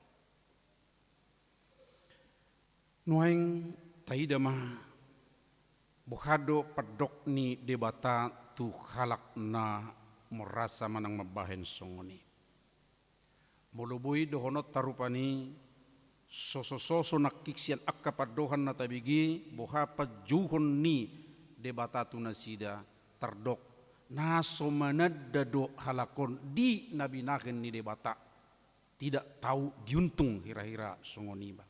nuaing taida mah buhado padok ni debata tu halak na merasa manang mabahen songoni moloboi dohonot tarupani soso nakiksian akka padohan na tabigi bohapa juhon ni debata tu nasida tardok naso manadado halakon di nabinaken ni debata tidak tahu diuntung hira-hira songoniba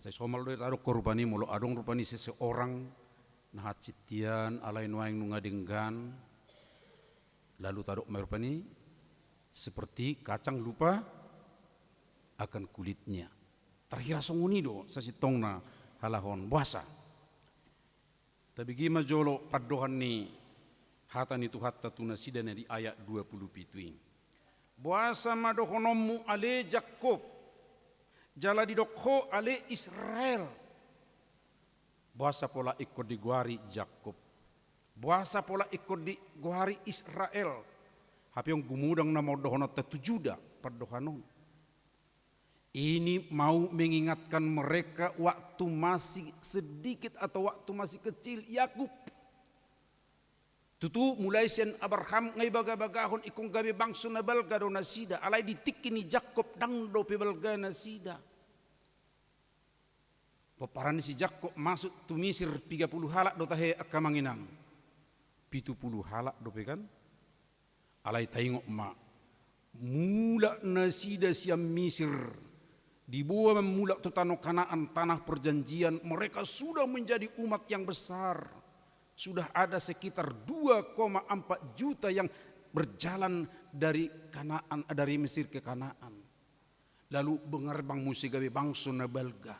saya somal do taro korupani molo adong rupani seseorang nahacitian alai nuaing nungadenggan lalu taro merupani seperti kacang lupa akan kulitnya terhira songoni do sasitong na halahon buasa tabigi majolo padohan ni hata ni tuhatta tunasida di ayat 20 pituing buasa madohonomu ale Jakob jala didokho ale Israel buasa pola ikut di guari Jakob buasa pola ikut di guari Israel hapi yang gumudang na modohonot tetujuda padohanon ini mau mengingatkan mereka waktu masih sedikit atau waktu masih kecil Yakub tutu mulai sen Abraham ngai baga-bagahon ikung gabe bangsu na balga do nasida alai ditikini Jakob dang do pe balga nasida peparan si Jakob masuk tu Misir 30 halak do tahe akamanginang 70 halak do pe kan Alai tengok mak, mula nasida siam Misir, dibawa memulak tu tanah Kanaan, tanah perjanjian, mereka sudah menjadi umat yang besar. Sudah ada sekitar 2,4 juta yang berjalan dari Kanaan, dari Mesir ke Kanaan. Lalu bengerbang musigawi bangsa nabalga.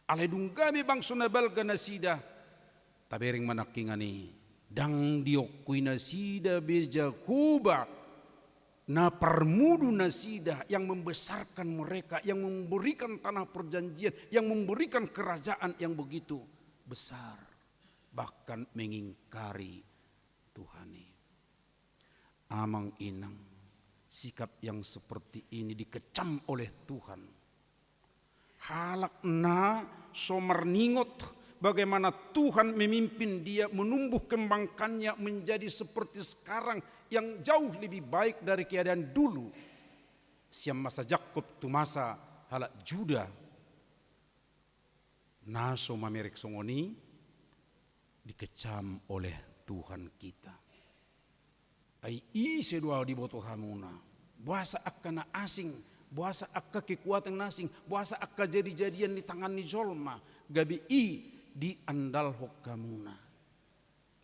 Alai dunggami bangsa nabalga nasida. Tabering manakingani. Dang diokui nasida beja kuba. Na permudu nasida yang membesarkan mereka, yang memberikan tanah perjanjian, yang memberikan kerajaan yang begitu besar. Bahkan mengingkari Tuhani. Amang inang, sikap yang seperti ini dikecam oleh Tuhan. Halakna somerningot bagaimana Tuhan memimpin dia menumbuh kembangkannya menjadi seperti sekarang yang jauh lebih baik dari keadaan dulu. Siam masa Jakob tu masa halak Juda. Naso mamerek songoni dikecam oleh Tuhan kita. Ai ise dua di boto hamuna. Bahasa akana asing, bahasa akka kekuatan asing, bahasa akka jadi-jadian di tangan ni jolma, gabi di andal hokamuna.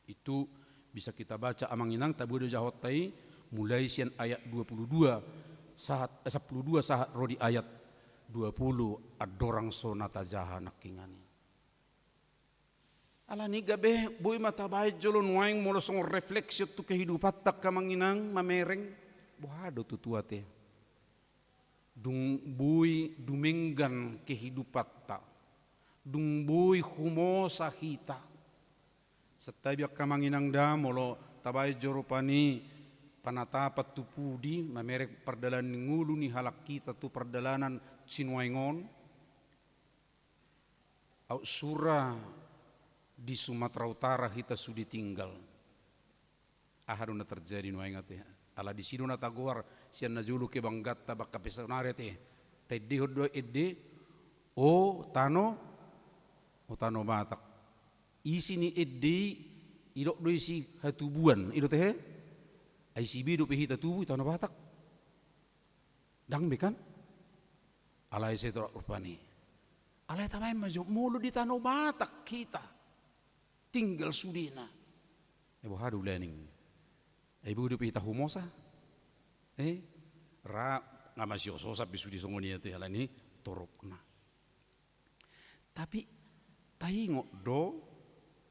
Itu bisa kita baca amang inang tabudo jahotai mulai sian ayat 22 saat 12 saat rodi ayat 20 adorang sonata jaha nakingani. Ala ni gabe boy mata baik jolon waing molo song refleksi tu kehidupan tak kamanginang mamereng bohado tutua te dung boy dumenggan kehidupan tak dung boy humosa hita setabiak kamanginang da molo tabai joropani panatapat tu pudi mamerek perdalan ngulu ni halak kita tu perdalanan sinwaingon au surah di Sumatera Utara kita sudah tinggal. Ahaduna terjadi no ingat ya. Ala di sini na tagor sian na julu ke banggatta bakka pesonare te. Tedde hoddo edde o tano batak. Isi ni edde idok do isi hatubuan ido teh. ICB do pehita tubu tano batak. Dang bekan. Ala ise to rupani. Ala tamai maju mulu di tano batak kita. Tinggal sudina. Ibu hadu lening. Ibu udah pita humosa. Ra ngamasyo sosa bisu di songoni ate halani torokna. Tapi taingok do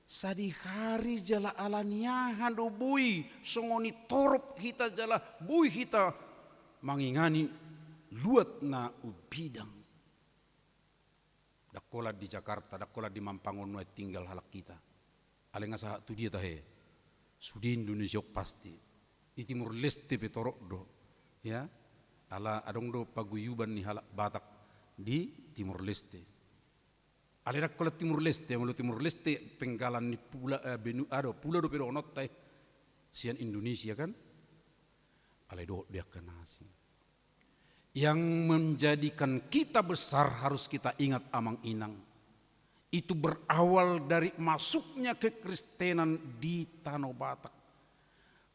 sadi hari jala alaniahan do bui songoni torop kita jala bui kita mangingani luat na ubidang. Dakola di Jakarta, dakola di Mampangon tinggal halak kita. Alenga sah tu dia tahe. Sudi Indonesia pasti. Di Timur Leste petorok do. Ya. Ala adong do paguyuban ni halak Batak di Timur Leste. Alerak kola Timur Leste, mulu Timur Leste penggalan ni pula pula do pero onot tai sian Indonesia kan. Ale do dia kenasi. Yang menjadikan kita besar harus kita ingat amang inang. Itu berawal dari masuknya kekristenan di Tanah Batak.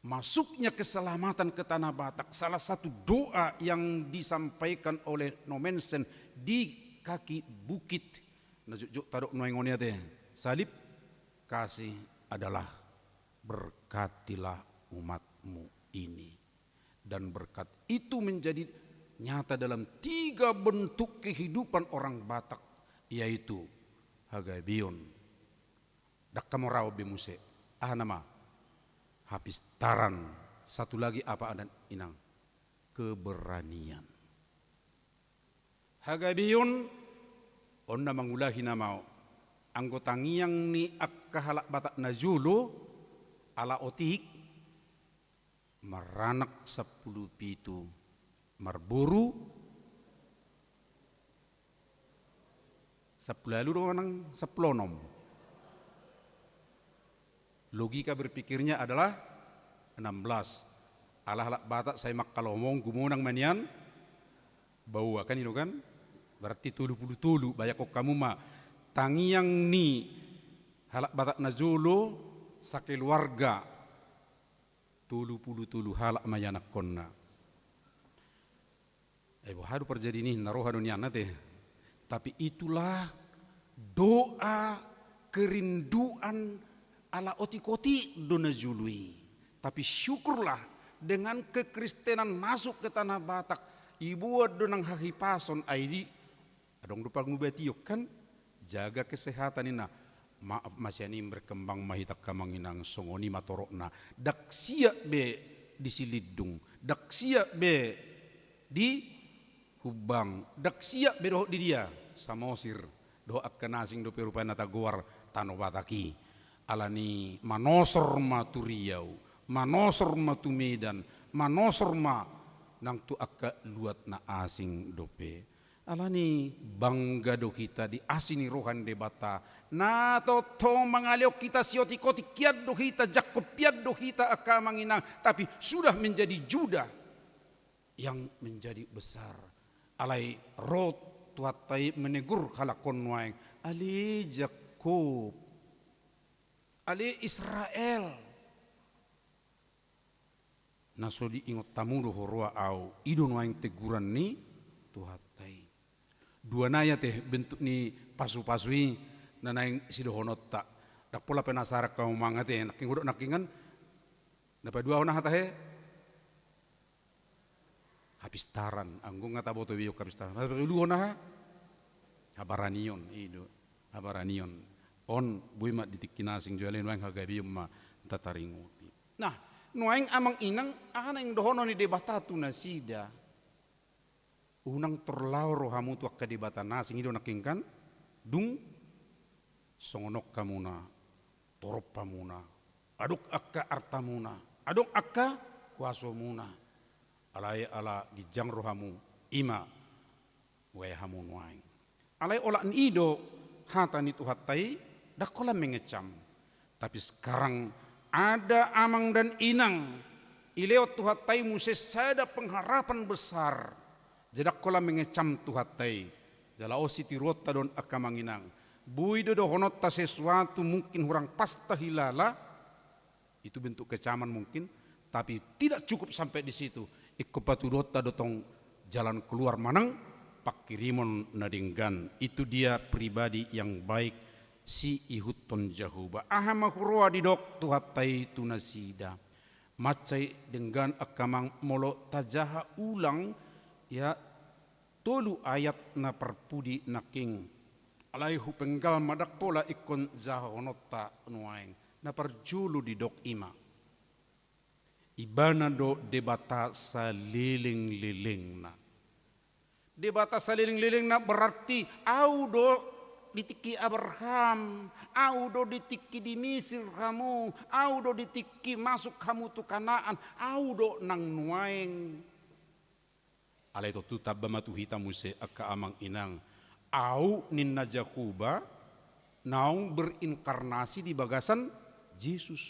Masuknya keselamatan ke Tanah Batak. Salah satu doa yang disampaikan oleh Nomensen di kaki bukit. Najuk taruk noengonia teh. Salib kasih adalah berkatilah umatmu ini. Dan berkat itu menjadi nyata dalam 3 bentuk kehidupan orang Batak. Yaitu Hagabion, dakkamorao bemuse, nama, habis taran, satu lagi apa dan inang, keberanian. Hagabion, onna mangulahi namao, anggota ngiyang ni akka halak Batak najulu, ala otik, meranak 10 pitu, marburu, Sepelalu orang seplonom. Logika berpikirnya adalah 16. Alah Batak saya makkalomong gumunang manian bau kan itu kan. Berarti tulu banyak kok kamu mah tangiang ni halak Batak najulu sakeluarga tulu halak mayanak konna. Hadu perjadi nih naroha dunia nate. Tapi itulah doa kerinduan ala otikoti dona jului. Tapi syukurlah dengan kekristenan masuk ke tanah Batak. Ibu donang hahipason aidi. Adong dupa ngubatiok kan. Jaga kesehatan ina. Maaf masyani berkembang mahitak kamanginang songoni matorokna. Dak siap be di Silidung. Dak siap be di Hubang. Dak siap be doh di dia. Samosir. Doh akan asing do perupana taguar tano Bataki. Alani manosor matu Riau. Manosor matu Medan. Manosor ma nang tu akka luat na asing dope. Alani bangga do kita di asini rohan de bata. Na to mangaliok kita sioti koti kiat do kita jakko piat do kita akka manginang. Tapi sudah menjadi Juda yang menjadi besar. Alai rot tuatai menegur halakon waeng. Ali Jakob. Ali Israel. Nasodi ingot tamudo horwa au. Idon waeng teguran ni tuatai. Dua naya teh bentuk ni pasu-pasui nanaing sidohonot tak dak pola penasarak kau manga teh naking udok nakingan dapat dua ona hatahe habis taran anggung ngata boto biok habis taran dulu ona habaranion ido habaranion on buima ditikina sing jualin wang hagabium ma tataringuti. Nah nuaing amang inang ana ing dohono ni debatatu nasida unang torlau rohamu tu akka di batana sing ido nakingkan dung songonok kamuna torop pamuna aduk akka artamuna aduk akka kuasomuna alai ala gijang rohamu ima wae hamu nuaing alai ola ido hatani tu hatai dakola mengecam tapi sekarang ada amang dan inang ileot tu hatai muse sada pengharapan besar. Jadak kola mengecam tuhatai. Jala osi tirota don akamanginang. Bui do honota sesuatu mungkin hurang pasta hilala. Itu bentuk kecaman mungkin. Tapi tidak cukup sampai di situ. Ikko patudota dotong jalan keluar manang. Pakirimon nadinggan. Itu dia pribadi yang baik. Si ihuton jahuba. Ahama hurua didok tuhatai tunasida. Macai dengan akamang molo tajaha ulang. Ya tolu ayat na perpudi naking alaihu penggal madak pola ikon zahonota nuaing na perjulu di dok ima ibana do debata saliling-liling na debata saliling-liling na berarti au do ditiki Abraham au do ditiki di Mesir kamu au do ditiki masuk kamu tu Kanaan au do nang nuaing alai to tutab bamatu hita muse akka amang inang au ninna Jakuba naung berinkarnasi di bagasan Yesus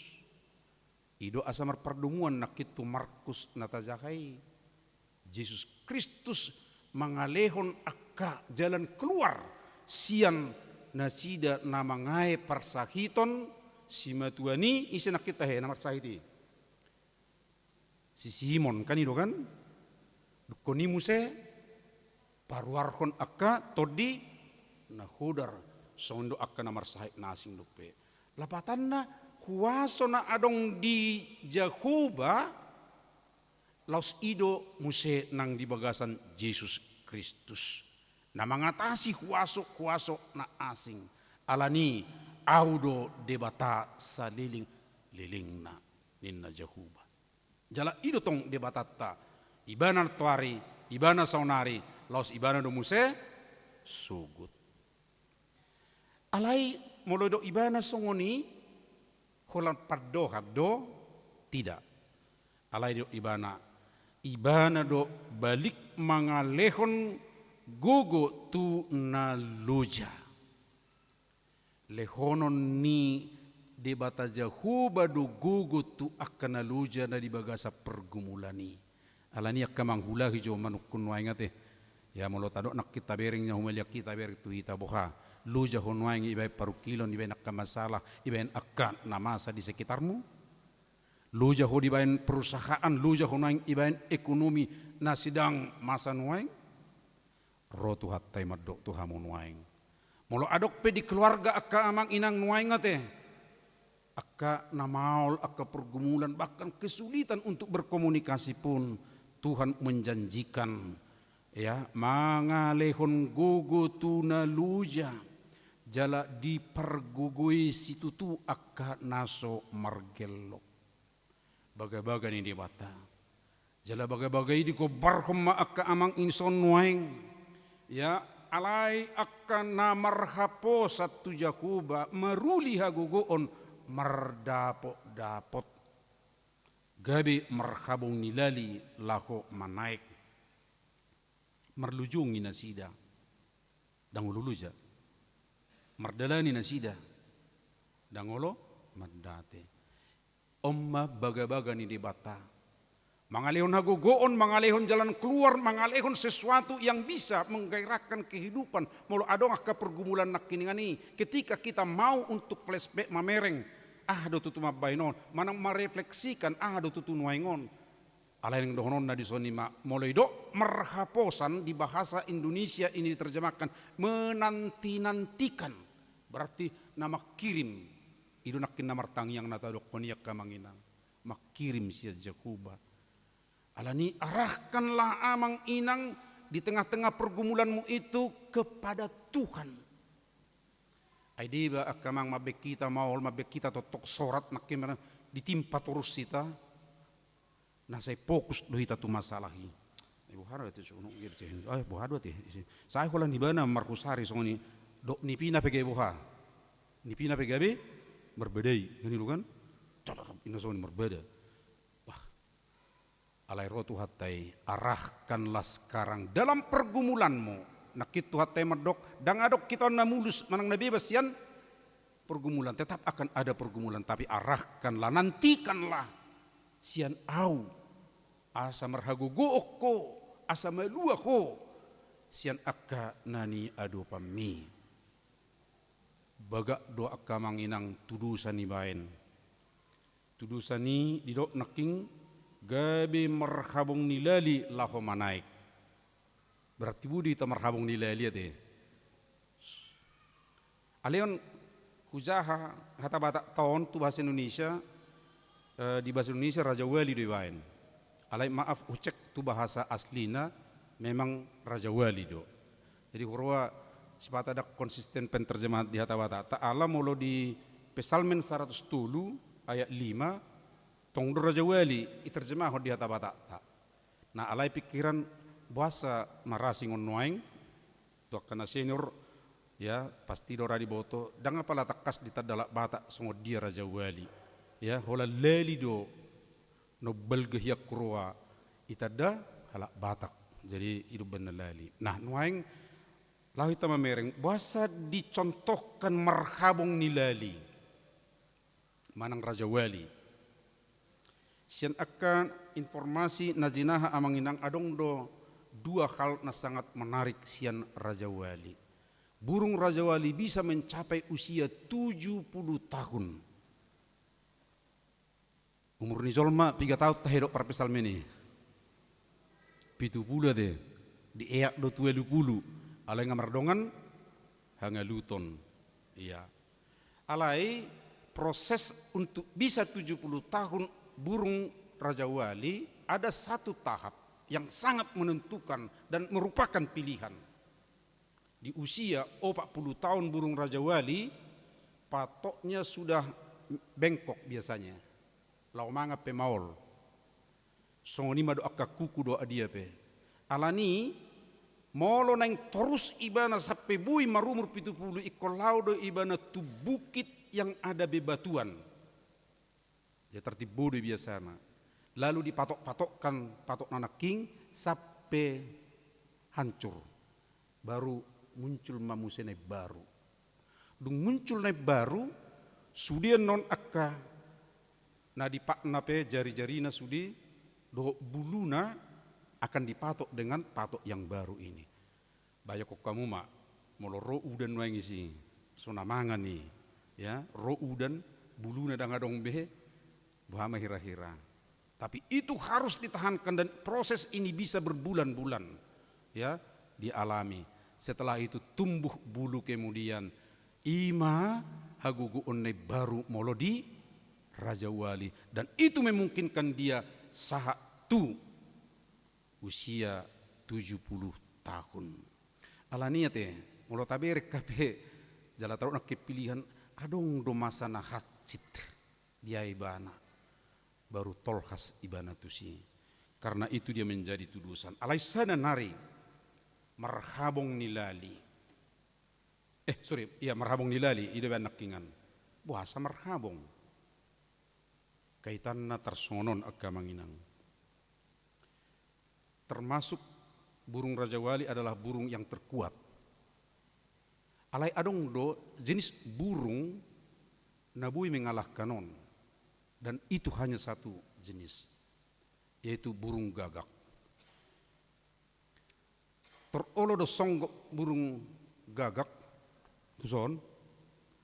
ido asamar perdumuan nakitu Markus natajakai Yesus Kristus mangalehon akka jalan keluar sian nasida namangai parsahiton simatuani isi nakita he namar sahiti si Simon kan ido kan dukoni muse parwarkon akka todi nahudar sondo akka namar sahit nasing dupe lapatanna kuaso na adong di Jakuba laus ido muse nang di bagasan Yesus Kristus na mengatasi kuaso na asing alani audo debata saliling liling na ninna Jakuba jala ido tong debatata ibana tuari, ibana saunari, laos ibana do muse sugut. Alai molodo ibana songoni holan pardo haddo tidak. Alai do ibana do balik mangalehon gogo tu naluja. Lehonon ni debata Jahuba do gogo tu akan naluja na di bagasa pergumulani. Alani akka manghula hijo manukun waingate ya molo tadok nak kita beringnya humelia kita bering tu hita boha luja honwaing ibai parukilon ibai nak masalah ibai akka namasa di sekitarmu Luja ho dibayan perusahaan, luja ho naing ibayan ekonomi na sidang masa nuaing, ro tuhat tay madok tuhamu nuaing. Molo adok pe di keluarga akka amang inang nuaing ate, akka namaol, akka pergumulan, bahkan kesulitan untuk berkomunikasi pun Tuhan menjanjikan ya mangalehon gogo tuna luja jala dipergugui situ tu akka naso margello. Baga-baga ni di bata. Jala baga-baga di ko barhom ma akka amang inson nuaing. Ya alai akka na marhapo satu Jakuba maruli hagugoon mardapot-dapot. Gabi marhabong nilali lako manaik. Marlujungi na sida. Dangululuja. Mardalani na sida. Dangolo mardate. Omma baga-baga ni di bata. Mangalihon hagugoon, mangalihon jalan keluar, mangalihon sesuatu yang bisa menggairahkan kehidupan. Molo adong akka pergumulan nak kiningani. Ketika kita mau untuk flashback mamereng, do tutu mabainon, manang merefleksikan, do tutu nuaingon. Alain dohonon na disoni mulai do merhaposan di bahasa Indonesia ini diterjemahkan menanti-nantikan. Berarti nama kirim. Idu nakin namar tangyang natadok poniak kamanginang. Makirim siya Jakuba. Alani arahkanlah amang inang di tengah-tengah pergumulanmu itu kepada Tuhan. Ay di ba akamang mabek kita maul mabek kita totok sorat nakin ditimpa terus kita. Nasay fokus do hita tu masalahi. Ibu haro itu suno girceh. Ay buhado ti. Saya holan di bana Markusari songoni do nipina pege buha. Nipina pege berbedai, ini lu kan? Cocok inasoni berbeda. Wah, alai rotu hatai, arahkanlah sekarang dalam pergumulanmu. Nakit tu hatai medok, dang adok kita namulus manang nabi basian pergumulan. Tetap akan ada pergumulan, tapi arahkanlah, nantikanlah. Sian au, asa merhagu gooko, asa meluako, sian akka nani adu pami. Baga doa kamang inang tudusan ni baen. Tudusan ni didok naking gabi merhabong nilali laho manaik. Berarti budi ta merhabong nilali ate. Aleon kujaha hata bata tahun tu bahasa Indonesia di bahasa Indonesia Raja Wali do baen. Alai maaf ucek tu bahasa aslina memang Raja Wali do. Jadi hurwa sepatah ada konsisten penterjemahan di hata-bata. Ta'ala mulu di Pesalmen 110 ayat 5 tong Raja Wali iterjemah di hata-bata. Nah alai pikiran bahasa marasingon nuaing tuak kana senior ya pasti dora di boto dang apa takas di tadalak bata songo dia Raja Wali ya hola leli do no belgehiak kurwa itada halak batak jadi hidup bener lali. Nah nuaing lahu itu mamereng, bahasa dicontohkan marhabong nilali. Manang Raja Wali. Sian akan informasi najinaha amanginang adong do dua hal na sangat menarik sian Raja Wali. Burung Raja Wali bisa mencapai usia 70 tahun. Umur ni jolma 3 tahun tahedok parpesal meni. 70 deh. Di eak do 20. Alai ngamardongan hanga luton. Iya. Alai proses untuk bisa 70 tahun burung Raja Wali ada satu tahap yang sangat menentukan dan merupakan pilihan. Di usia 40 tahun burung Raja Wali patoknya sudah bengkok biasanya. Lau manga pemaol. Songoni madu akka kuku doa dia pe. Alani molo nang terus ibana sampai bui marumur 70 ikolau do ibana tu bukit yang ada bebatuan. Ya tertib bodoh biasana. Lalu dipatok-patokkan patok nanak king sampai hancur. Baru muncul mamusene baru. Dung muncul naik baru sudian non akka na dipakna pe jari-jarina sudi do buluna akan dipatok dengan patok yang baru ini. Bayak kok kamu mak molo ro udan wangi si sonamangan nih ya ro udan buluna dang adong behe Buhama hira-hira. Tapi itu harus ditahankan dan proses ini bisa berbulan-bulan ya dialami. Setelah itu tumbuh bulu kemudian ima hagugu onne baru molodi Raja Wali, dan itu memungkinkan dia satu usia 70 tahun. Alania teh mulo tabere kape jala taruh nak pilihan adong do masana hatcit dia ibana baru tolhas ibana tusi. Karena itu dia menjadi tudusan. Alaisana nari marhabong nilali. Marhabong nilali ide ban nakingan. Bahasa marhabong. Kaitanna tersonon agamanginang. Termasuk burung Raja Wali adalah burung yang terkuat. Alai adong do jenis burung nabui mengalahkan non. Dan itu hanya satu jenis, yaitu burung gagak. Terolo do songgok burung gagak, tuson,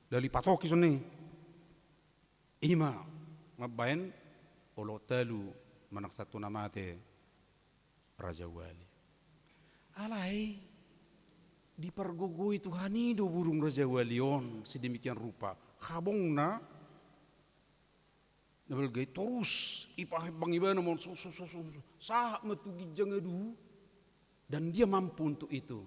dari patoki sone, ima mabain olo talu manak satu nama te Raja Wali. Alai dipergogoi Tuhan itu burung Raja Walion sedemikian rupa, habong na. Nabelgai terus ipah bang ibana mau sah metugi jangadu, dan dia mampu untuk itu.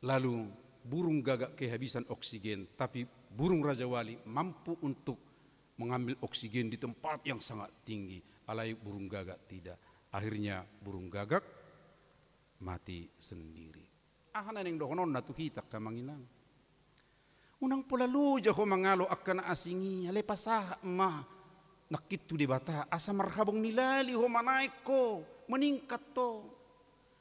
Lalu burung gagak kehabisan oksigen, tapi burung Raja Wali mampu untuk mengambil oksigen di tempat yang sangat tinggi. Alai burung gagak tidak. Akhirnya burung gagak mati sendiri. Ahana yang dohonon natu kita kamanginang. Unang pula lu jaho mangalo akan asingi ale pasah mah. Nakitu di bata asa marhabong nilali ho manaik ko meningkat to.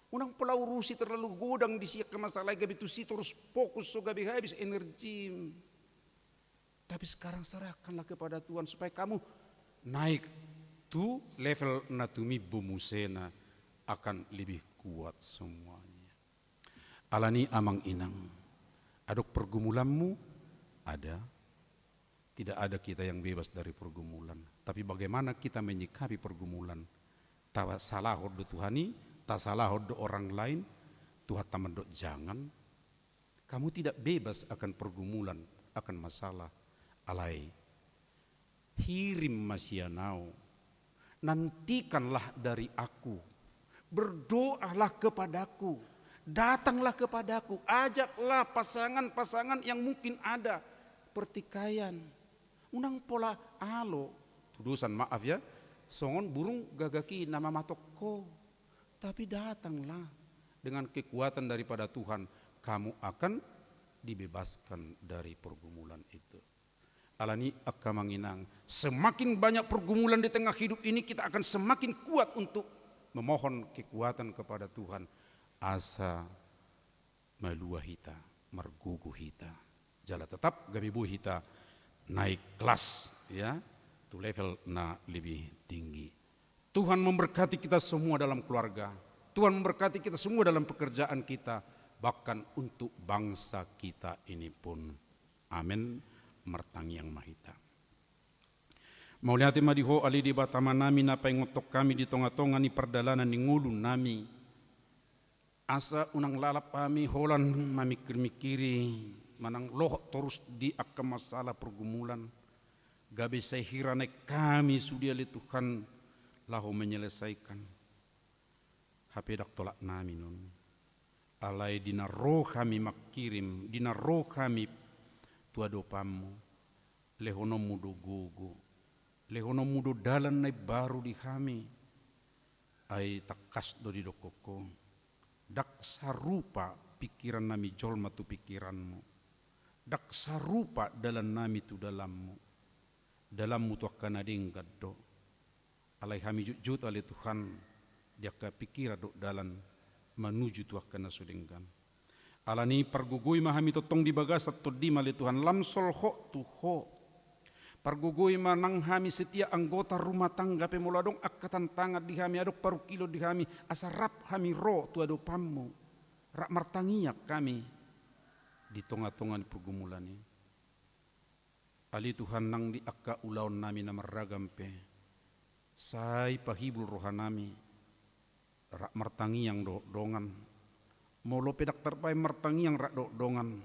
Unang pula urusi terlalu godang di siak ke masalah gabi tu si terus fokus so gabi habis energi. Tapi sekarang serahkanlah kepada Tuhan supaya kamu naik tu level natumi bumusena akan lebih kuat semuanya. Alani amang inang. Aduk pergumulanmu ada. Tidak ada kita yang bebas dari pergumulan. Tapi bagaimana kita menyikapi pergumulan? Tak salah do Tuhani, tak salah do orang lain. Tuhan tamandok jangan. Kamu tidak bebas akan pergumulan, akan masalah. Alai. Hirim masyanau. Nantikanlah dari aku. Berdoalah kepadaku. Datanglah kepadaku. Ajaklah pasangan-pasangan yang mungkin ada pertikaian. Unang pola alo tudusan maaf ya, songon burung gagaki nama matokko, tapi datanglah dengan kekuatan daripada Tuhan, kamu akan dibebaskan dari pergumulan itu. Alani akamanginang, semakin banyak pergumulan di tengah hidup ini, kita akan semakin kuat untuk memohon kekuatan kepada Tuhan. Asa meluahita, merguguhita, jala tetap gabibu hita naik kelas ya, to level na lebih tinggi. Tuhan memberkati kita semua dalam keluarga. Tuhan memberkati kita semua dalam pekerjaan kita, bahkan untuk bangsa kita ini pun. Amin. Mertang yang mahita. Mauliati madiho ali di batama nami napa ngotok kami di tonga-tonga ni perdalanan ni ngulun nami. Asa unang lalap kami holan mamikir-mikiri. Manang loh terus di akan masalah pergumulan. Gabi saya hirane kami sudia li Tuhan lahu menyelesaikan. HP dak tolak nami nun. Alai dina roh kami makirim, dina roh kami tua dopamu. Lehono mudo gogo. Lehono mudo dalan nai baru di kami. Ai takas do di dokoko. Dak sarupa pikiran nami jolma tu pikiranmu. Dak sarupa dalam nami tu dalammu tu akan ading gaddo. Alai kami jujut alai Tuhan dia kepikir do dalam menuju tu akan nasudengkan. Alani pergugui mahami totong di bagas atau di mali Tuhan lamsol ho tu ho. Pergugui manang hami setia anggota rumah tangga pemuladong akatan tangan di kami aduk paru kilo di kami asarap kami ro tu ado pammu rak martangiak kami di tonga-tonga di pergumulan ini. Ali Tuhan nang di akka ulaun nami nama ragampe Sai pahibul rohanami rak martangi yang dongan molo pedak terpai martangi yang rak dongan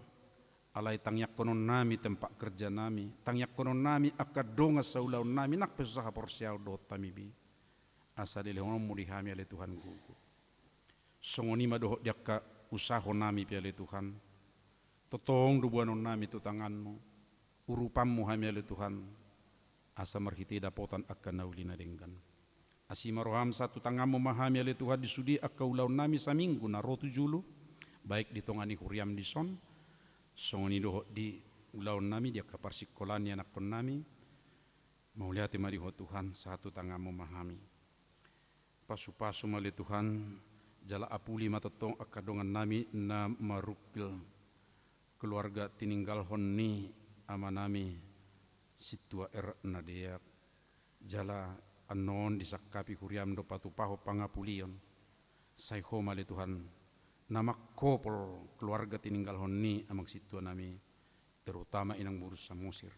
alai tangyak konon nami tempat kerja nami tangyak konon nami akad donga saulau nami nak pesusaha porsiau dot tamibi asa dele hono mudihami ale Tuhan gugu songoni madoh diakka usaho nami piale Tuhan totong dubuanon nami tu tanganmu urupammu hami ale Tuhan asa marhiti dapotan akan naulina denggan asima roham satu tanganmu mahami ale Tuhan disudi akka ulaun nami saminggu na rotu julu baik ditongani huriam dison songoni doho di ulaun nami dia kapar sikolani anak kon nami mau lihat mariho Tuhan satu tanganmu mahami pasu-pasu male Tuhan jala apuli matatong akadongan nami na marukil keluarga tininggal honni ama nami situa na dia jala anon disakapi huriam do patupaho pangapulion sai male Tuhan nama kopol keluarga tininggal honni amang situa nami terutama inang bursa musir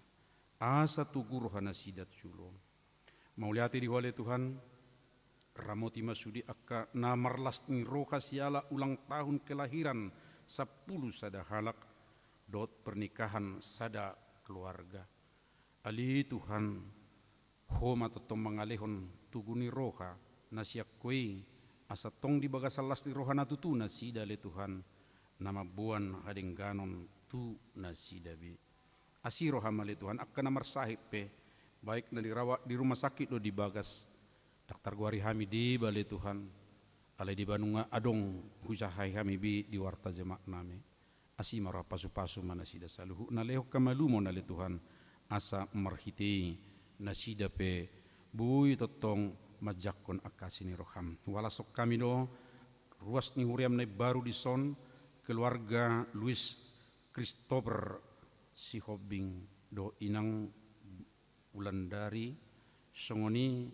asa tu guru hana sidat julo mau lihat di wale Tuhan ramoti masudi akka namarlas ni roka siala ulang tahun kelahiran 10 sada halak dot pernikahan sada keluarga ali Tuhan homa totong mangalehon tuguni roha nasiak koi asa tong di bagasalas ni roha natutu nasida le Tuhan nama buan hadengganon tu nasida bi asiro hamale Tuhan akka namar sahib pe baik na dirawat di rumah sakit do di bagas daktar guari hami di bale Tuhan alai di Bandung adong husahai hami bi di warta jemaat nami asimara pasu-pasu mana sida saluhu na lehok kamalumo na le Tuhan asa marhiti nasida pe bui totong majakon akasini roham walasok kami do ruas ni huriam na baru di son keluarga Luis Christopher si hobing do inang Wulandari songoni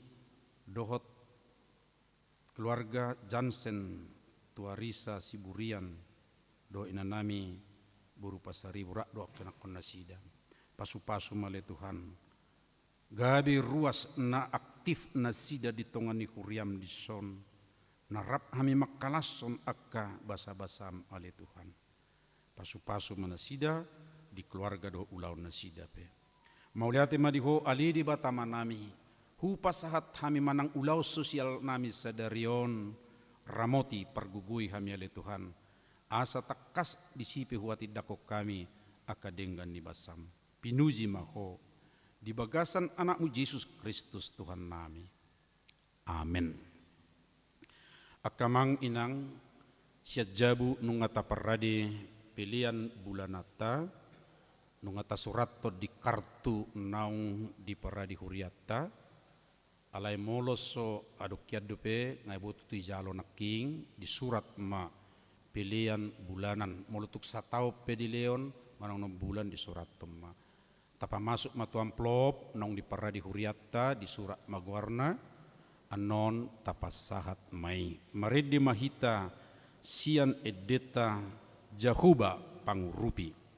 dohot keluarga Jansen Tuarisa Siburian do inanami berupa sari burak do kena nasida pasu-pasu male Tuhan gabi ruas na aktif nasida di tongani huriam di son narap hami makalason akka basa-basam ale Tuhan pasu-pasu manasida di keluarga do ulau nasida pe mau lihat madiho ali di batama nami hupa sahat hami manang ulau sosial nami sadarion ramoti pergugui hami ale Tuhan asa takas disipi huati dakok kami akadenggan ni basam pinuji maho di bagasan anakmu Yesus Kristus Tuhan nami amin akamang inang siadjabu nungata parade pilihan bulanata nungata suratto di kartu naung di paradi huriata alai moloso adukiad dupe ngai bututu jalo naking di surat ma pilihan bulanan molutuk satau pedileon manang no bulan di surat ma tapa masuk matu amplop nong di paradi huriata di surat magwarna anon tapasahat mai maridi mahita sian edeta jahuba pangurupi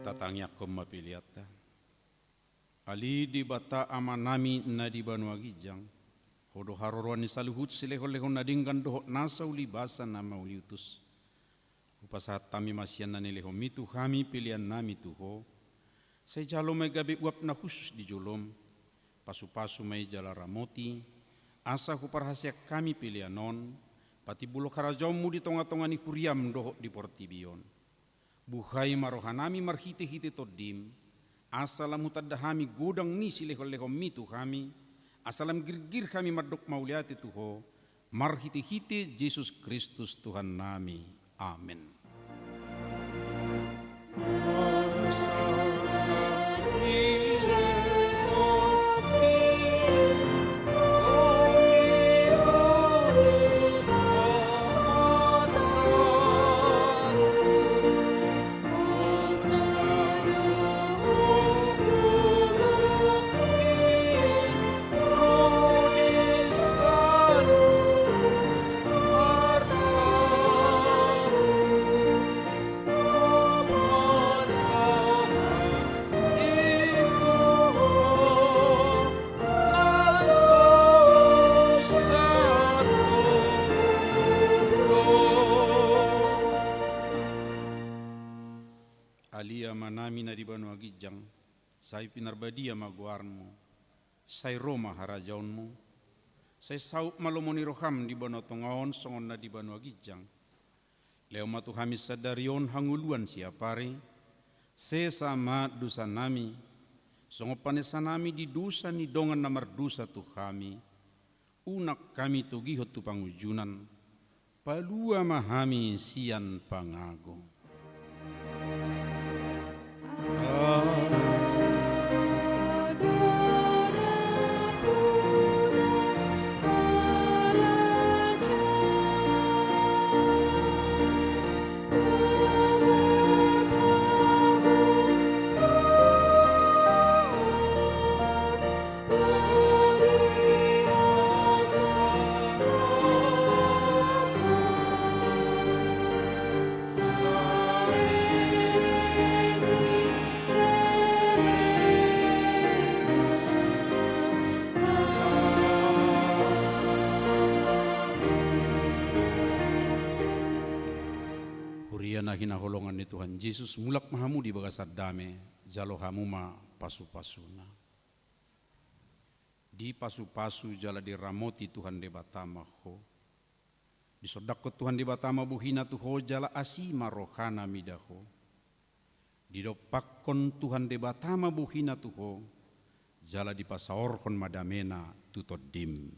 tatangya koma piliata. Ali di bata amanami na di Banua Gijang. Hodo haroroan ni saluhut sileho-leho nadinggan doho nasa ulibasa nama uliutus. Upasahat tami masian na nileho mitu kami pilihan nami tuho. Say jalo may gabi uap na khusus di jolom. Pasu-pasu may jala ramoti. Asa huparhasya kami pilihanon. Pati bulok harajaumu di tonga-tonga ni kuriam doho di portibion. Buhay marohanami marhite-hite todim. Asalam hutadahami godang ni sileho-leho mitu kami. Asalam girgir kami mardok mauliati tuho. Marhite-hite Yesus Kristus Tuhan nami. Amin. Alia manami na di Banua Gijang, say pinarbadia maguarmu, say Roma harajaunmu, say saup malomoni roham di Banua Tongaon songon na di Banua Gijang. Leo matu kami sadarion hanguluan siapare, sesama dosa nami, songo panesa nami di dosa ni dongan namar dosa tu kami, unak kami tugihot tu pangujunan, palua mahami sian pangago. Na hinaholongan ni Tuhan Yesus mulak mahamu di bagasad dame jalo hamuma pasu-pasuna. Di pasu-pasu jala di ramoti Tuhan de batama ho. Di sodakko Tuhan de batama buhina tuho jala asima rohana midaho. Di dopakkon Tuhan de batama buhina tuho jala di pasaorkon madamena tutodim.